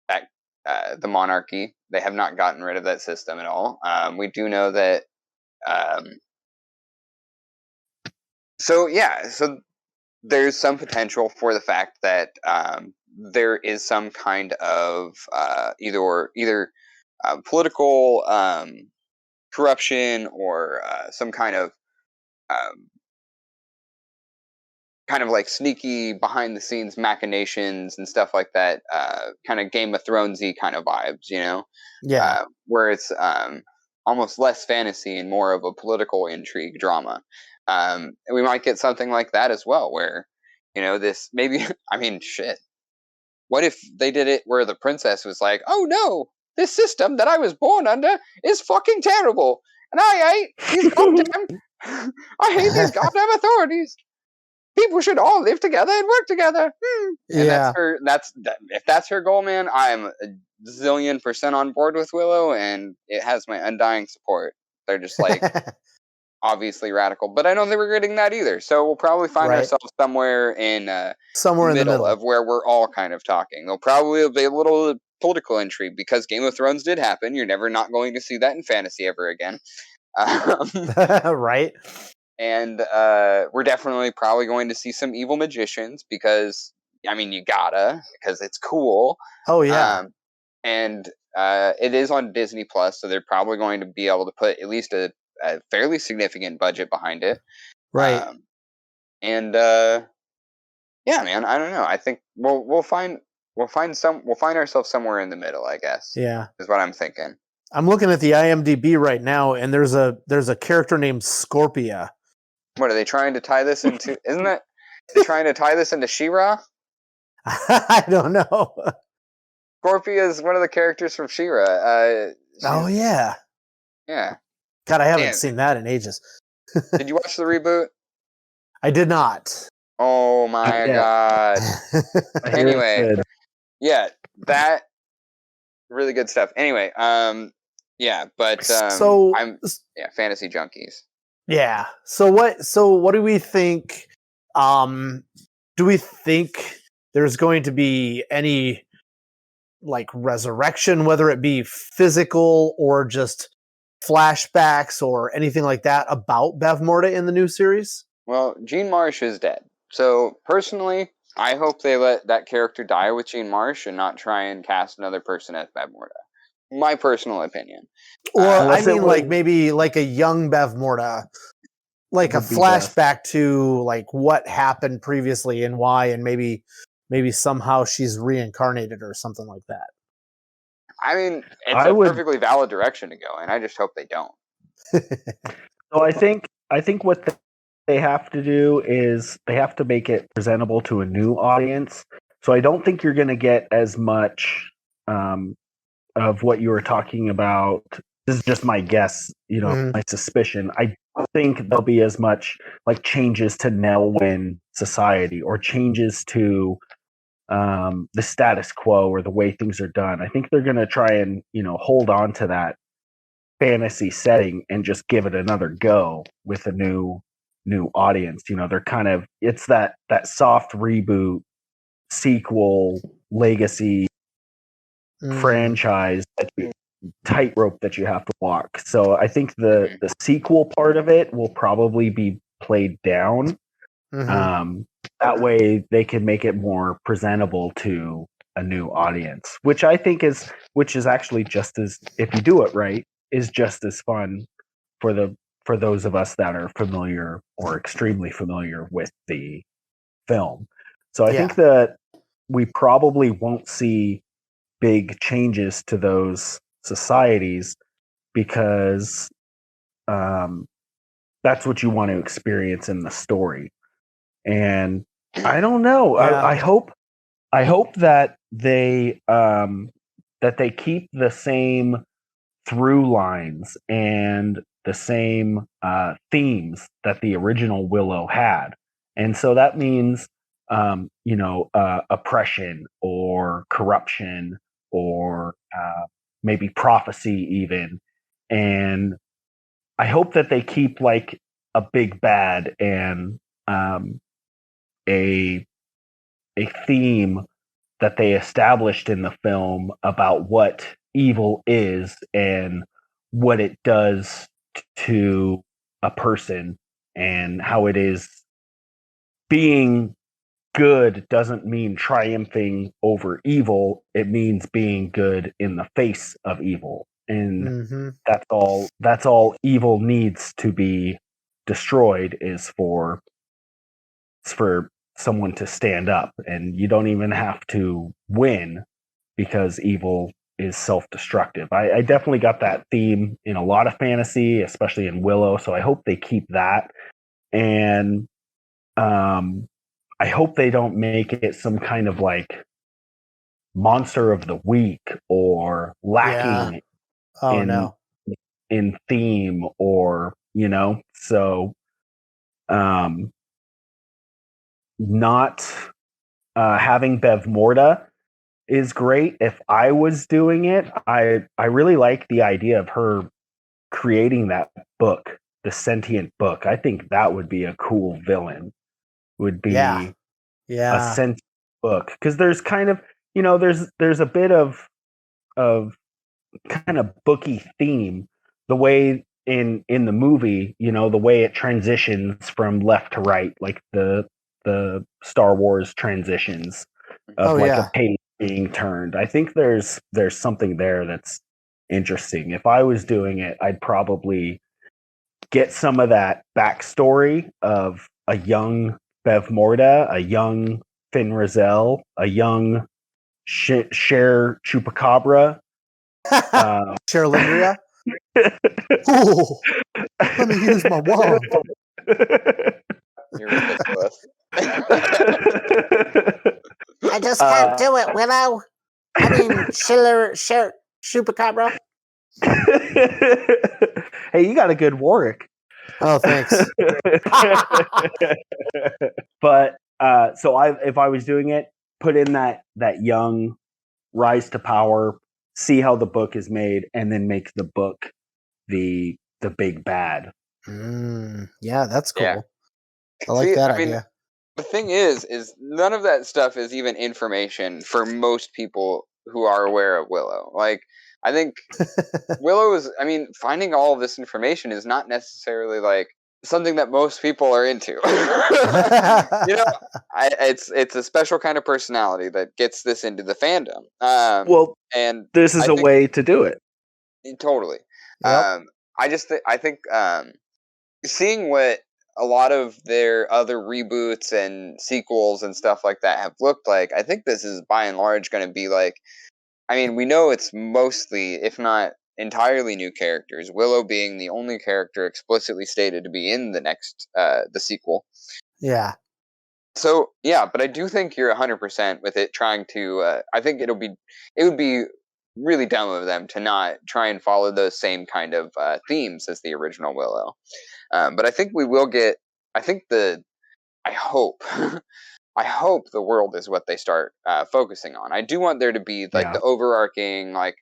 the monarchy. They have not gotten rid of that system at all. We do know that. So there's some potential for the fact that there is some kind of either political corruption or some kind of like sneaky behind the scenes machinations and stuff like that, kind of Game of Thronesy kind of vibes, where it's almost less fantasy and more of a political intrigue drama. And we might get something like that as well, where this maybe shit. What if they did it where the princess was like, "Oh no, this system that I was born under is fucking terrible, and I hate these goddamn I hate these goddamn authorities. People should all live together and work together. And Yeah. if that's her goal, man, I'm a zillion% on board with Willow, and it has my undying support. They're just like obviously radical, but I don't think we're getting that either. So we'll probably find ourselves somewhere in the middle of where we're all kind of talking. There'll probably be a little political intrigue because Game of Thrones did happen. You're never not going to see that in fantasy ever again. Right. And we're definitely probably going to see some evil magicians because, I mean, you gotta, because it's cool. Oh, yeah. And it is on Disney Plus, so they're probably going to be able to put at least a fairly significant budget behind it. Right. Yeah, man, I don't know. I think we'll find ourselves somewhere in the middle, I guess. Yeah. Is what I'm thinking. I'm looking at the IMDb right now, and there's a character named Scorpia. What are they trying to tie this into? Isn't that they're trying to tie this into She-Ra? I don't know. Scorpia is one of the characters from She-Ra. Oh yeah. Yeah. God, I haven't seen that in ages. Did you watch the reboot? I did not. Oh my god. Anyway, yeah, that really good stuff. Anyway, yeah, but fantasy junkies. Yeah. So what do we think? Do we think there's going to be any like resurrection, whether it be physical or just flashbacks or anything like that about Bavmorda in the new series? Well, Jean Marsh is dead. So personally, I hope they let that character die with Jean Marsh and not try and cast another person as Bavmorda. My personal opinion. Or I mean, like maybe like a young Bavmorda, like a flashback to like what happened previously and why, and maybe somehow she's reincarnated or something like that. I mean, it's a perfectly valid direction to go, and I just hope they don't. So I think what they have to do is they have to make it presentable to a new audience. So I don't think you're going to get as much of what you were talking about. This is just my guess, my suspicion. I don't think there'll be as much like changes to Nelwyn society or changes to the status quo or the way things are done. I think they're going to try and hold on to that fantasy setting and just give it another go with a new audience. They're kind of, it's that soft reboot sequel legacy franchise tightrope that you have to walk. So I think the sequel part of it will probably be played down. That way they can make it more presentable to a new audience, which I think is actually just as, if you do it right, is just as fun for those of us that are familiar or extremely familiar with the film. So I think that we probably won't see big changes to those societies because that's what you want to experience in the story. And I don't know. Yeah. I hope that they keep the same through lines and the same themes that the original Willow had. And so that means oppression or corruption or maybe prophecy even. And I hope that they keep like a big bad and a theme that they established in the film about what evil is and what it does to a person and how it is being good doesn't mean triumphing over evil. It means being good in the face of evil. And that's all evil needs to be destroyed is for someone to stand up, and you don't even have to win because evil is self-destructive. I definitely got that theme in a lot of fantasy, especially in Willow, so I hope they keep that. And I hope they don't make it some kind of like monster of the week or lacking in theme or So not having Bavmorda is great. If I was doing it, I really like the idea of her creating that book, the sentient book. I think that would be a cool villain. Would be a sentient book, because there's kind of there's a bit of kind of booky theme, the way in the movie, the way it transitions from left to right, like the Star Wars transitions of a page being turned. I think there's something there that's interesting. If I was doing it, I'd probably get some of that backstory of a young Bavmorda, a young Finn Rizal, a young Cher Chupacabra. Cherlindria. Oh, let me use my wand. You're ridiculous. I just can't do it, Willow. I mean, Chupacabra. Hey, you got a good Warwick. Oh, thanks. But so if I was doing it, put in that young rise to power, see how the book is made, and then make the book the big bad. Yeah, that's cool. Yeah. I like that idea. The thing is none of that stuff is even information for most people who are aware of Willow. Like, I think Willow is, finding all of this information is not necessarily like something that most people are into. It's a special kind of personality that gets this into the fandom. And this is a way to do it. Totally. Yep. I think seeing what a lot of their other reboots and sequels and stuff like that have looked like, I think this is by and large going to be like, we know it's mostly, if not entirely, new characters. Willow being the only character explicitly stated to be in the next, the sequel. Yeah. So, yeah, but I do think you're 100% with it trying to, I think it would be really dumb of them to not try and follow those same kind of themes as the original Willow. But I think we will get, I hope, I hope the world is what they start focusing on. I do want there to be like the overarching, like,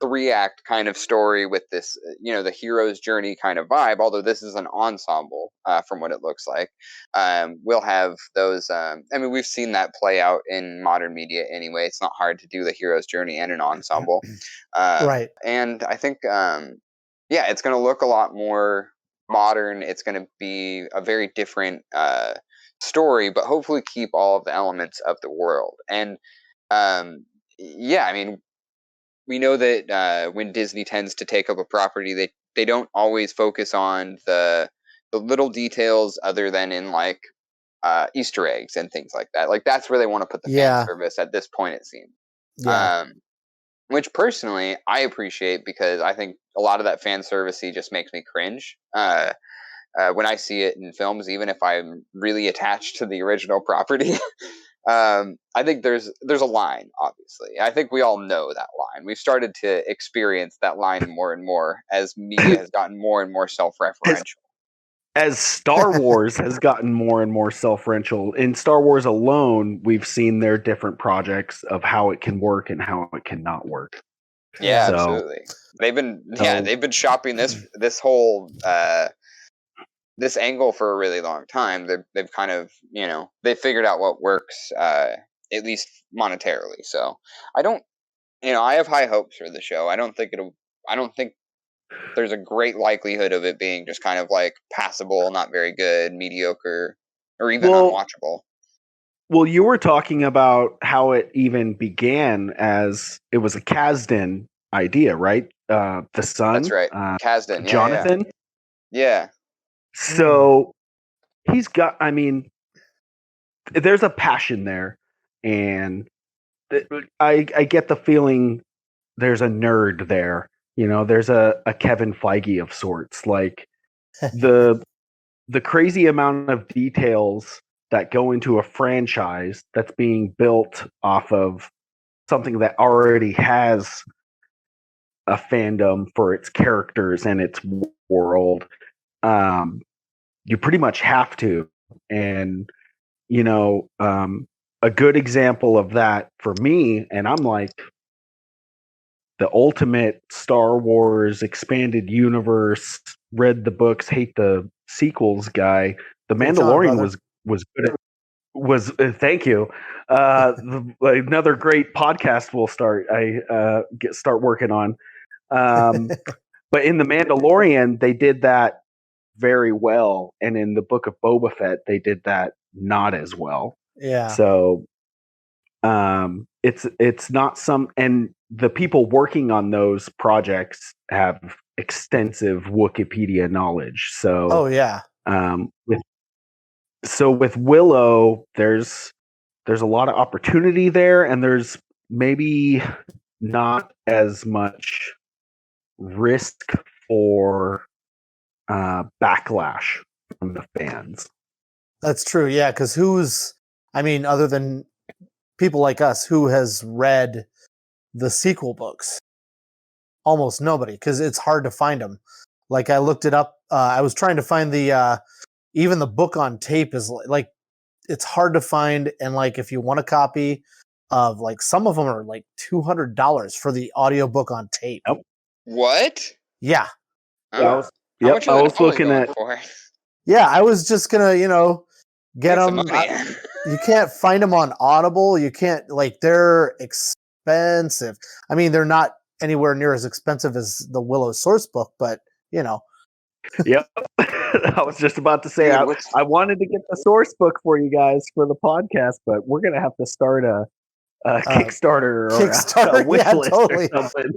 3-act kind of story with this, the hero's journey kind of vibe, although this is an ensemble from what it looks like. We'll have those, we've seen that play out in modern media anyway. It's not hard to do the hero's journey and an ensemble. Right. And I think, it's going to look a lot more modern. It's going to be a very different story, but hopefully keep all of the elements of the world. And we know that when Disney tends to take up a property, they don't always focus on the little details other than in like Easter eggs and things like that. Like, that's where they want to put the fan service at this point, it seems. Yeah. Which personally I appreciate, because I think a lot of that fan servicey just makes me cringe when I see it in films, even if I'm really attached to the original property. I think there's a line, obviously. I think we all know that line. We've started to experience that line more and more as media has gotten more and more self-referential. As Star Wars has gotten more and more self-referential. In Star Wars alone, we've seen their different projects of how it can work and how it cannot work. Yeah, absolutely. They've been shopping this whole this angle for a really long time. They've kind of, they figured out what works, at least monetarily. So I have high hopes for the show. I don't think there's a great likelihood of it being just kind of like passable, not very good, mediocre, or even unwatchable. Well, you were talking about how it even began as it was a Kasdan idea, right? The son. That's right. Kasdan. Jonathan. Yeah. So he's got, there's a passion there, and I get the feeling there's a nerd there. There's a Kevin Feige of sorts. Like, the crazy amount of details that go into a franchise that's being built off of something that already has a fandom for its characters and its world, you pretty much have to. And a good example of that for me, and I'm like the ultimate Star Wars expanded universe, read the books, hate the sequels guy. The Mandalorian was good at, thank you. Another great podcast we'll start. Start working on. But in the Mandalorian, they did that very well, and in the Book of Boba Fett, they did that not as well. Yeah. So, it's not some, and the people working on those projects have extensive Wikipedia knowledge. So, oh yeah. With Willow, there's a lot of opportunity there, and there's maybe not as much risk for backlash from the fans. That's true. Yeah, because other than people like us, who has read the sequel books? Almost nobody, because it's hard to find them. Like I looked it up. I was trying to find even the book on tape is like it's hard to find, and like if you want a copy of like some of them are like $200 for the audiobook on tape. Yep. What? Yeah. How much are they looking at for? Yeah, I was just gonna, get them. You can't find them on Audible. You can't, they're expensive. I mean, they're not anywhere near as expensive as the Willow source book, but Yep. I was just about to say, I wanted to get the source book for you guys for the podcast, but we're gonna have to start a Kickstarter or a wish list or something.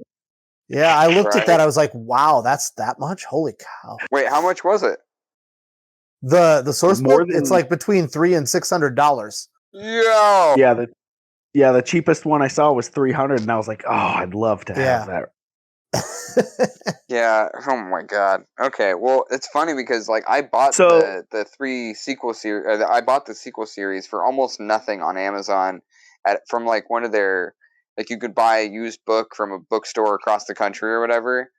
Yeah, I looked at that. I was like, wow, that's that much? Holy cow. Wait, how much was it? The source book? It's like between $300 and $600. Yo! Yeah, the cheapest one I saw was $300, and I was like, oh, I'd love to have that. Yeah, oh my god. Okay, well, it's funny because I bought the 3 sequel series. I bought the sequel series for almost nothing on Amazon from one of their, you could buy a used book from a bookstore across the country or whatever.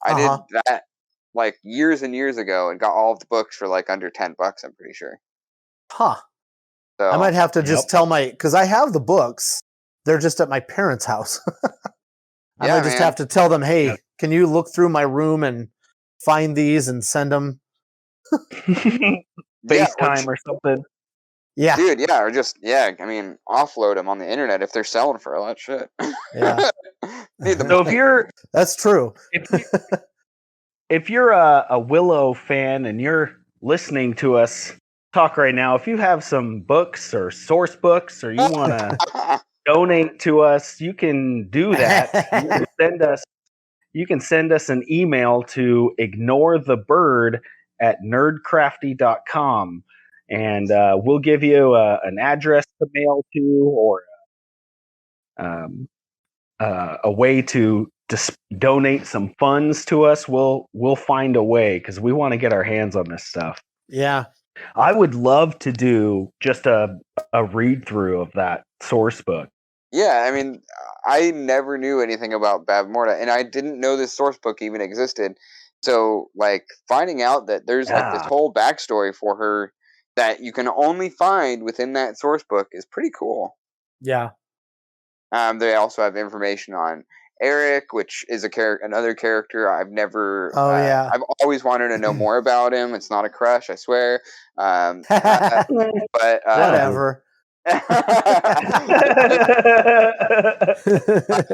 I did that years and years ago and got all of the books for under $10. I'm pretty sure. Huh. So, I might have to just tell because I have the books. They're just at my parents' house. I might just have to tell them, hey, can you look through my room and find these and send them? FaceTime or something. Yeah. Dude, yeah, or just, offload them on the internet if they're selling for a lot of shit. Yeah. So if you're... That's true. If you're a Willow fan and you're listening to us talk right now, if you have some books or source books or you want to donate to us, you can do that. You can send us an email to ignorethebird@nerdcrafty.com, and we'll give you an address to mail to, or a way to donate some funds to us. We'll find a way, because we want to get our hands on this stuff. Yeah. I would love to do just a read through of that source book. Yeah, I mean, I never knew anything about Bavmorda, and I didn't know this source book even existed. So, finding out that there's this whole backstory for her that you can only find within that source book is pretty cool. Yeah. They also have information on Eric, which is another character I've never. Oh yeah. I've always wanted to know more about him. It's not a crush, I swear. But whatever.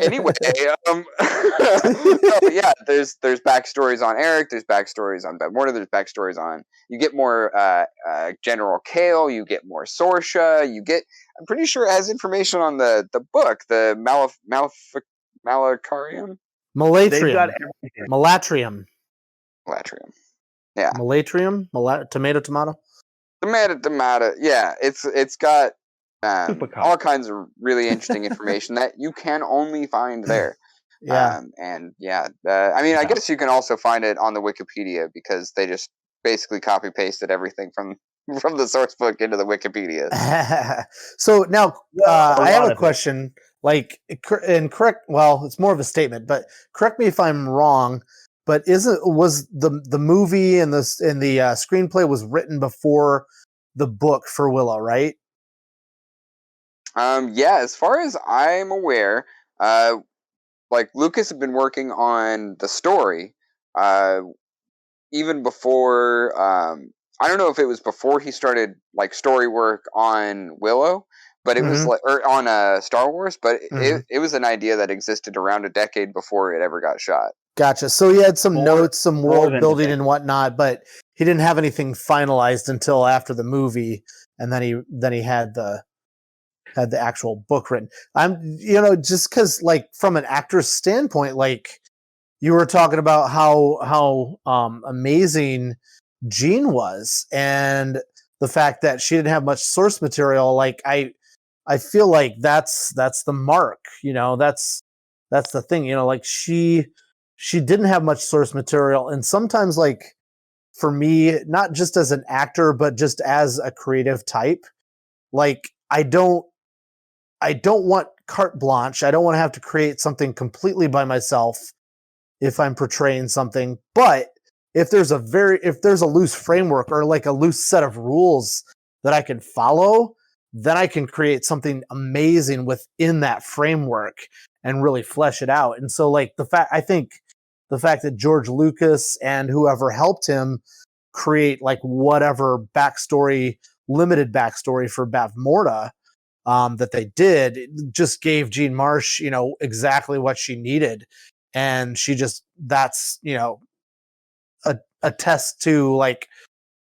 Anyway, yeah, there's backstories on Eric, there's backstories on Bavmorda, there's backstories on, you get more General Kale, you get more Sorsha, I'm pretty sure it has information on the book, the Malacarium? Malatrium. Yeah. Malatrium? Tomato. Tomato. Yeah, it's got all kinds of really interesting information that you can only find there. Yeah. I guess you can also find it on the Wikipedia, because they just basically copy pasted everything from the source book into the Wikipedia. So now I have a question. like, and correct. Well, it's more of a statement, but correct me if I'm wrong. But was the movie and the screenplay was written before the book for Willow, right? Yeah, as far as I'm aware, like Lucas had been working on the story, even before. I don't know if it was before he started like story work on Willow, but it was like or on Star Wars. But it was an idea that existed around a decade before it ever got shot. Gotcha. So he had some More- notes, some more world than building a and whatnot, but he didn't have anything finalized until after the movie, and then he had the actual book written. Just because like from an actor's standpoint, like you were talking about how amazing Jean was, and the fact that she didn't have much source material. Like I feel like that's the mark. That's the thing. Like she didn't have much source material, and sometimes like for me, not just as an actor, but just as a creative type, like I don't want carte blanche. I don't want to have to create something completely by myself if I'm portraying something. But if there's a loose framework or like a loose set of rules that I can follow, then I can create something amazing within that framework and really flesh it out. And so like I think the fact that George Lucas and whoever helped him create like whatever limited backstory for Bavmorda, that they did, it just gave Jean Marsh, exactly what she needed. And that's, a test to like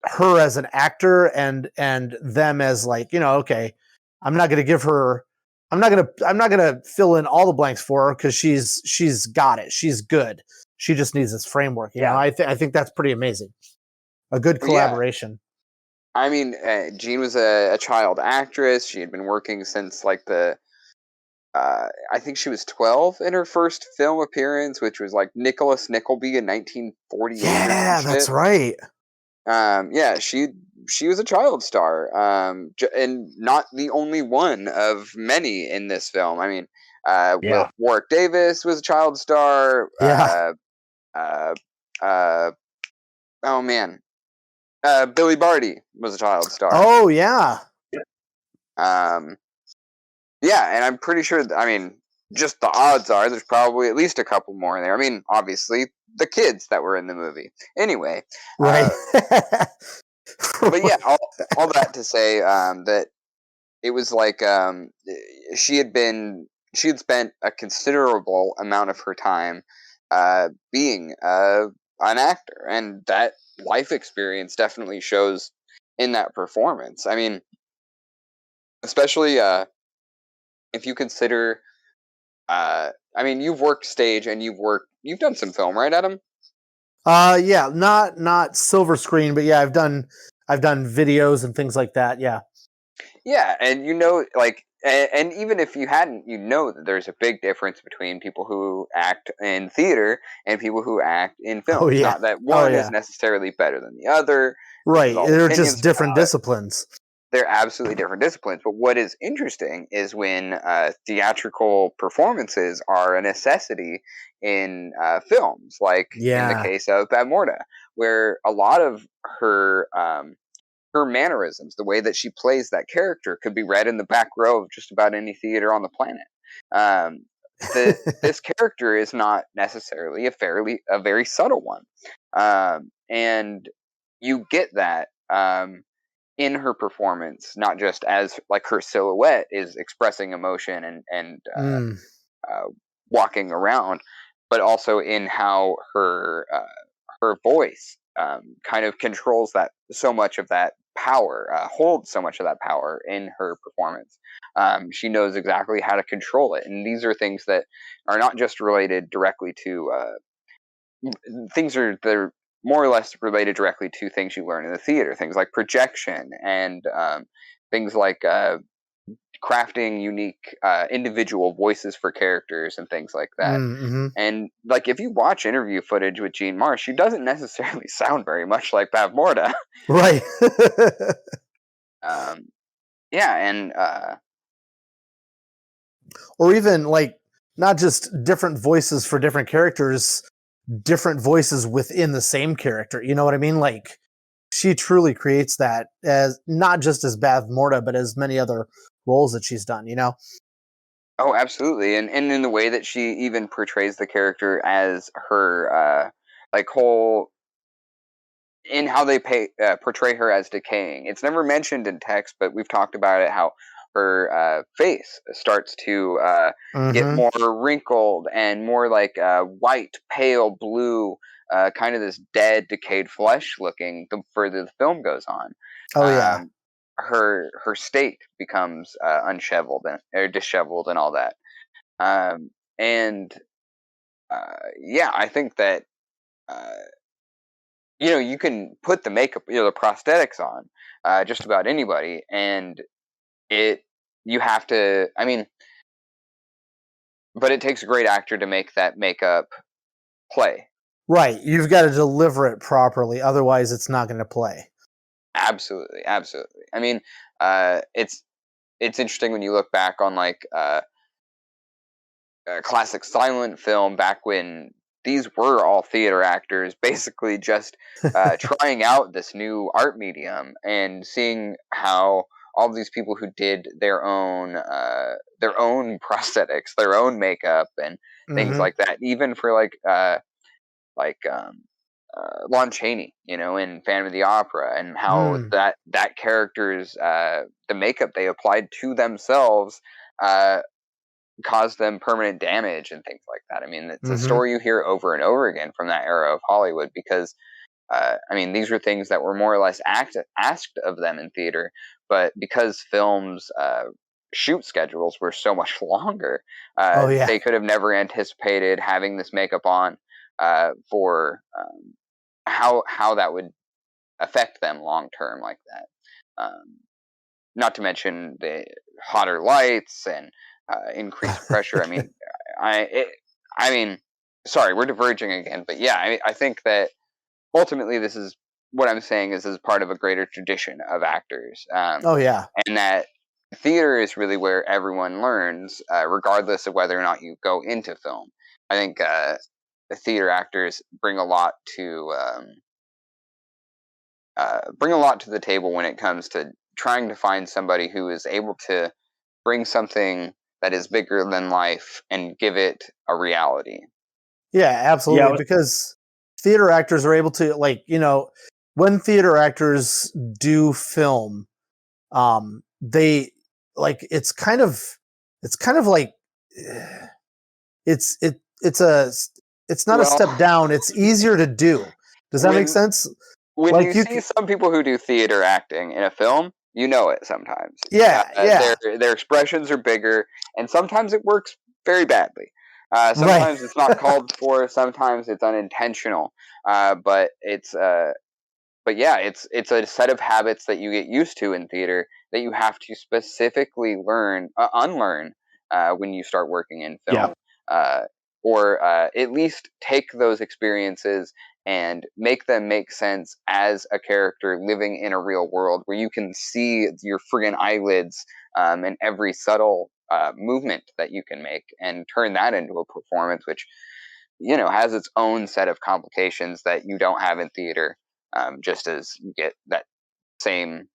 her as an actor and them as like, okay, I'm not going to fill in all the blanks for her because she's got it. She's good. She just needs this framework. I think that's pretty amazing. A good collaboration. I mean, Jean was a child actress. She had been working since like I think she was 12 in her first film appearance, which was like Nicholas Nickleby in 1948. Yeah, that's right. Yeah, she was a child star, and not the only one of many in this film. I mean, Warwick Davis was a child star. Yeah. Oh man, Billy Barty was a child star. Oh yeah. Yeah, and I'm pretty sure. I mean, just the odds are there's probably at least a couple more in there. I mean, obviously the kids that were in the movie. Anyway, right. But yeah, all that to say that it was like she had spent a considerable amount of her time being an actor, and that life experience definitely shows in that performance. I mean, especially if you consider, I mean, you've worked stage and you've done some film, right, Adam? Yeah, not silver screen, but yeah, I've done videos and things like that. Yeah. Yeah, and like, and even if you hadn't, that there's a big difference between people who act in theater and people who act in film. Oh, yeah. Not that one is necessarily better than the other. Right, they're just different disciplines. They're absolutely different disciplines. But what is interesting is when theatrical performances are a necessity in films, like in the case of Bavmorda, where a lot of her mannerisms, the way that she plays that character, could be read in the back row of just about any theater on the planet. This character is not necessarily a very subtle one, and you get that in her performance, not just as like her silhouette is expressing emotion and walking around, but also in how her voice kind of controls so much of that power, holds so much of that power in her performance. She knows exactly how to control it, and these are things that are not just related directly to they're more or less related directly to things you learn in the theater, things like projection and things like crafting unique individual voices for characters and things like that. Mm-hmm. And like if you watch interview footage with Jean Marsh, she doesn't necessarily sound very much like Bavmorda. Right. Yeah, and or even like not just different voices for different characters, different voices within the same character. You know what I mean? Like she truly creates that as not just as Bavmorda, but as many other roles that she's done, you know? Oh, absolutely, and in the way that she even portrays the character as her like whole in how they portray her as decaying. It's never mentioned in text, but we've talked about it. How her face starts to get more wrinkled and more like white, pale blue, kind of this dead, decayed flesh looking. The further the film goes on, Oh yeah, her state becomes unsheveled or disheveled and all that. And yeah, I think that you can put the makeup, the prosthetics on just about anybody, and you have to. I mean, but it takes a great actor to make that makeup play. right. You've got to deliver it properly, otherwise, it's not going to play. Absolutely, absolutely. I mean, it's interesting when you look back on like a classic silent film back when these were all theater actors basically just trying out this new art medium and seeing how all these people who did their own prosthetics, their own makeup and things like that, even for like Lon Chaney, in Phantom of the Opera, and how that character's the makeup they applied to themselves caused them permanent damage and things like that. I mean, it's a story you hear over and over again from that era of Hollywood because, I mean, these were things that were more or less asked of them in theater, but because films' shoot schedules were so much longer, they could have never anticipated having this makeup on for how that would affect them long term like that. Not to mention the hotter lights and increased pressure. I mean, I mean, sorry, we're diverging again, but yeah, I think that ultimately this is what I'm saying is part of a greater tradition of actors. And that theater is really where everyone learns, regardless of whether or not you go into film. I think the theater actors bring a lot to the table when it comes to trying to find somebody who is able to bring something that is bigger than life and give it a reality. Yeah, absolutely. Because theater actors are able to, like, when theater actors do film, they like it's kind of like it's not a step down. It's easier to do. Does that make sense? When like you see some people who do theater acting in a film, you know it sometimes. Yeah. Their expressions are bigger, and sometimes it works very badly. Sometimes it's not called for. Sometimes it's unintentional. But it's a set of habits that you get used to in theater that you have to specifically unlearn when you start working in film. Or at least take those experiences and make them make sense as a character living in a real world where you can see your friggin' eyelids and every subtle movement that you can make and turn that into a performance which, has its own set of complications that you don't have in theater, just as you get that same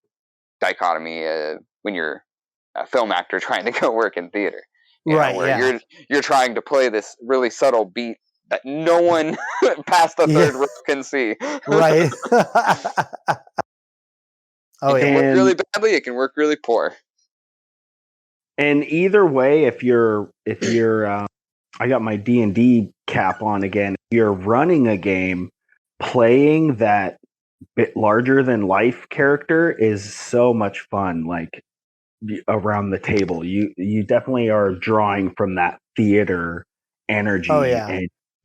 dichotomy when you're a film actor trying to go work in theater. Where you're trying to play this really subtle beat that no one past the third row can see. Right. It can work really badly. It can work really poor. And either way, if you're, I got my D&D cap on again. If you're running a game, playing that bit larger than life character is so much fun. Like, around the table, you definitely are drawing from that theater energy.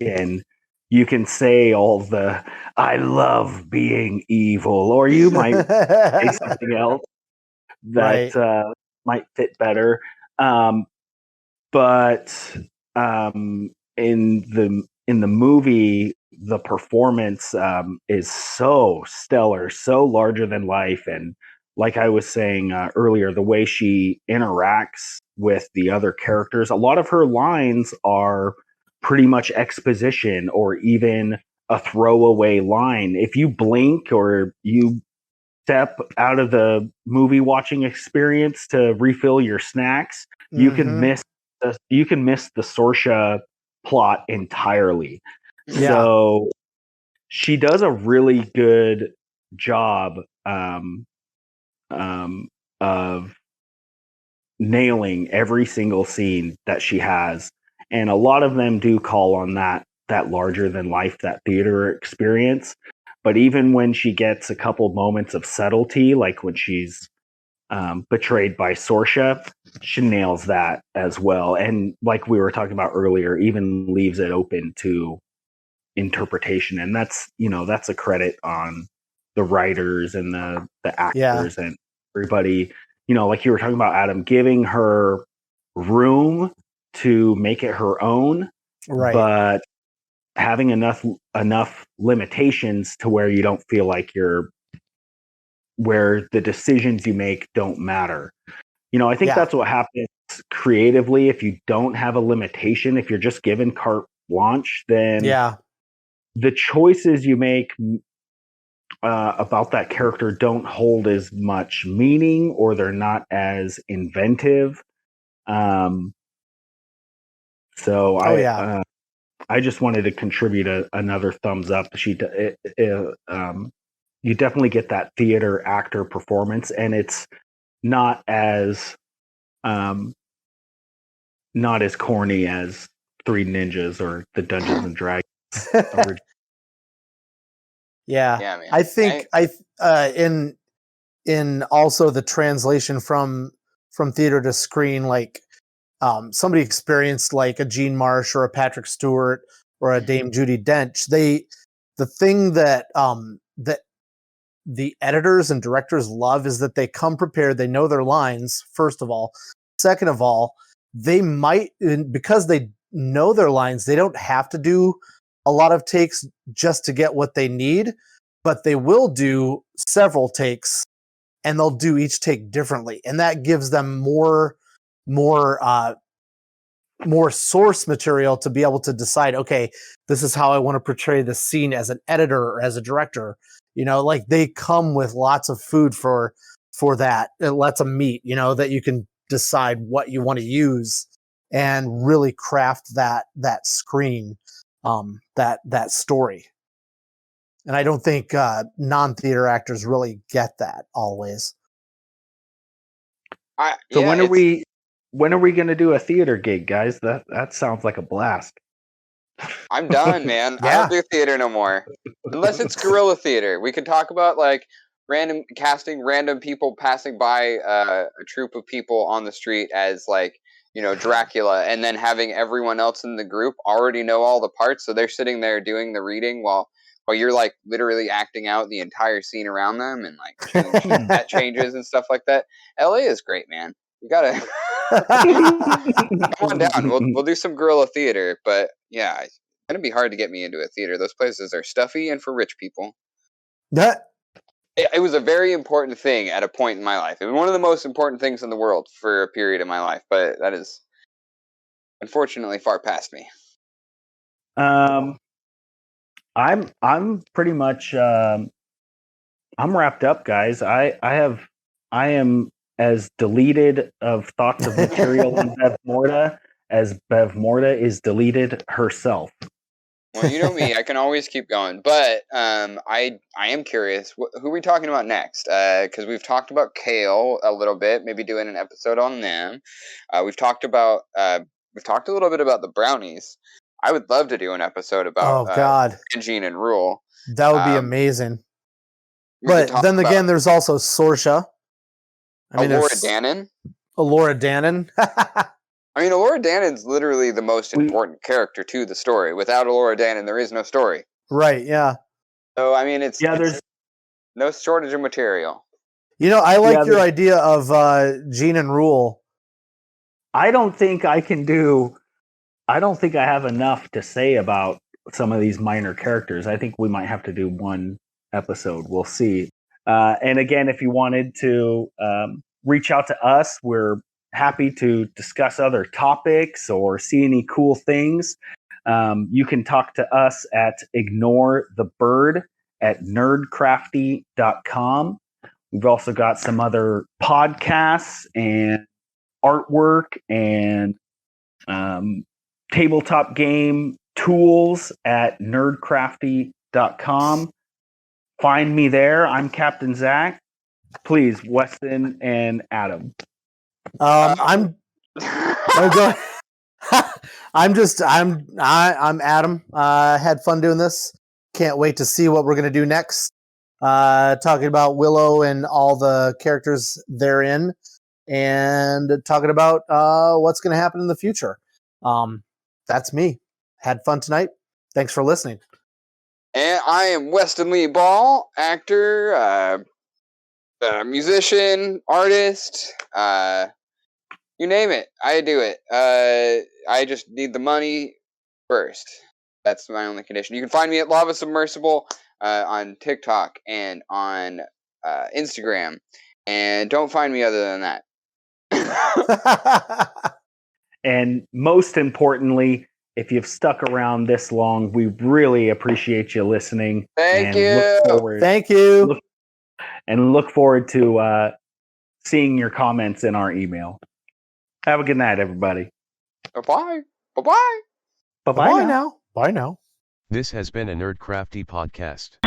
And you can say all the "I love being evil," or you might say something else that might fit better. But in the movie, the performance is so stellar, so larger than life, and like I was saying earlier, the way she interacts with the other characters, a lot of her lines are pretty much exposition or even a throwaway line. If you blink or you step out of the movie watching experience to refill your snacks, you can miss the Sorsha plot entirely. Yeah. So she does a really good job of nailing every single scene that she has, and a lot of them do call on that larger than life, that theater experience. But even when she gets a couple moments of subtlety, like when she's betrayed by Sorsha, she nails that as well. And like we were talking about earlier, even leaves it open to interpretation. And that's a credit on the writers and the actors and everybody. Like you were talking about, Adam, giving her room to make it her own, right? But having enough limitations to where you don't feel like where the decisions you make don't matter. I think that's what happens creatively. If you don't have a limitation, if you're just given carte blanche, then the choices you make about that character don't hold as much meaning, or they're not as inventive. I just wanted to contribute another thumbs up. You definitely get that theater actor performance, and it's not as corny as Three Ninjas or the Dungeons and Dragons. Yeah, man. I think in also the translation from theater to screen, like somebody experienced like a Gene Marsh or a Patrick Stewart or a Dame Judi Dench. The thing that that the editors and directors love is that they come prepared. They know their lines, first of all. Second of all, they might, because they know their lines, they don't have to do a lot of takes just to get what they need, but they will do several takes, and they'll do each take differently. And that gives them more source material to be able to decide, okay, this is how I want to portray the scene as an editor or as a director. Like they come with lots of food for that, lots of meat, that you can decide what you want to use and really craft that screen, that story. And I don't think non-theater actors really get that always. When are we going to do a theater gig, guys? That sounds like a blast. I'm done, man. I don't do theater no more. Unless it's guerrilla theater. We could talk about like casting random people passing by a troop of people on the street as like, Dracula, and then having everyone else in the group already know all the parts, so they're sitting there doing the reading while you're like literally acting out the entire scene around them, and like that changes and stuff like that. LA is great, man. You gotta come on down. We'll do some guerrilla theater, but yeah, it's gonna be hard to get me into a theater. Those places are stuffy and for rich people. It was a very important thing at a point in my life. It was one of the most important things in the world for a period of my life, but that is unfortunately far past me. I'm pretty much I'm wrapped up, guys. I am as deleted of thoughts of material on Bavmorda as Bavmorda is deleted herself. Well, you know me, I can always keep going. But I am curious, who are we talking about next? Because we've talked about Kale a little bit, maybe doing an episode on them. We've talked a little bit about the brownies. I would love to do an episode about Gene and Rule. That would be amazing. But then again, there's also Sorsha. Elora Danan. Elora Danan. I mean, Elora Danan's literally the most important character to the story. Without Elora Danan, there is no story. Right, yeah. So, I mean, there's no shortage of material. I like your idea of Gene and Rule. I don't think I have enough to say about some of these minor characters. I think we might have to do one episode. We'll see. And again, if you wanted to reach out to us, we're happy to discuss other topics or see any cool things. You can talk to us at ignorethebird@nerdcrafty.com. We've also got some other podcasts and artwork and tabletop game tools at nerdcrafty.com. Find me there. I'm Captain Zach. Please, Weston and Adam. I'm go I'm Adam. Had fun doing this. Can't wait to see what we're gonna do next. Talking about Willow and all the characters therein, and talking about what's gonna happen in the future. That's me. Had fun tonight. Thanks for listening. And I am Weston Lee Ball, actor, musician, artist, you name it. I do it. I just need the money first. That's my only condition. You can find me at Lava Submersible on TikTok and on Instagram. And don't find me other than that. And most importantly, if you've stuck around this long, we really appreciate you listening. Thank you. Thank you. Look forward to seeing your comments in our email. Have a good night, everybody. Bye-bye. Bye-bye. Bye-bye now. Bye now. This has been a Nerdcrafty podcast.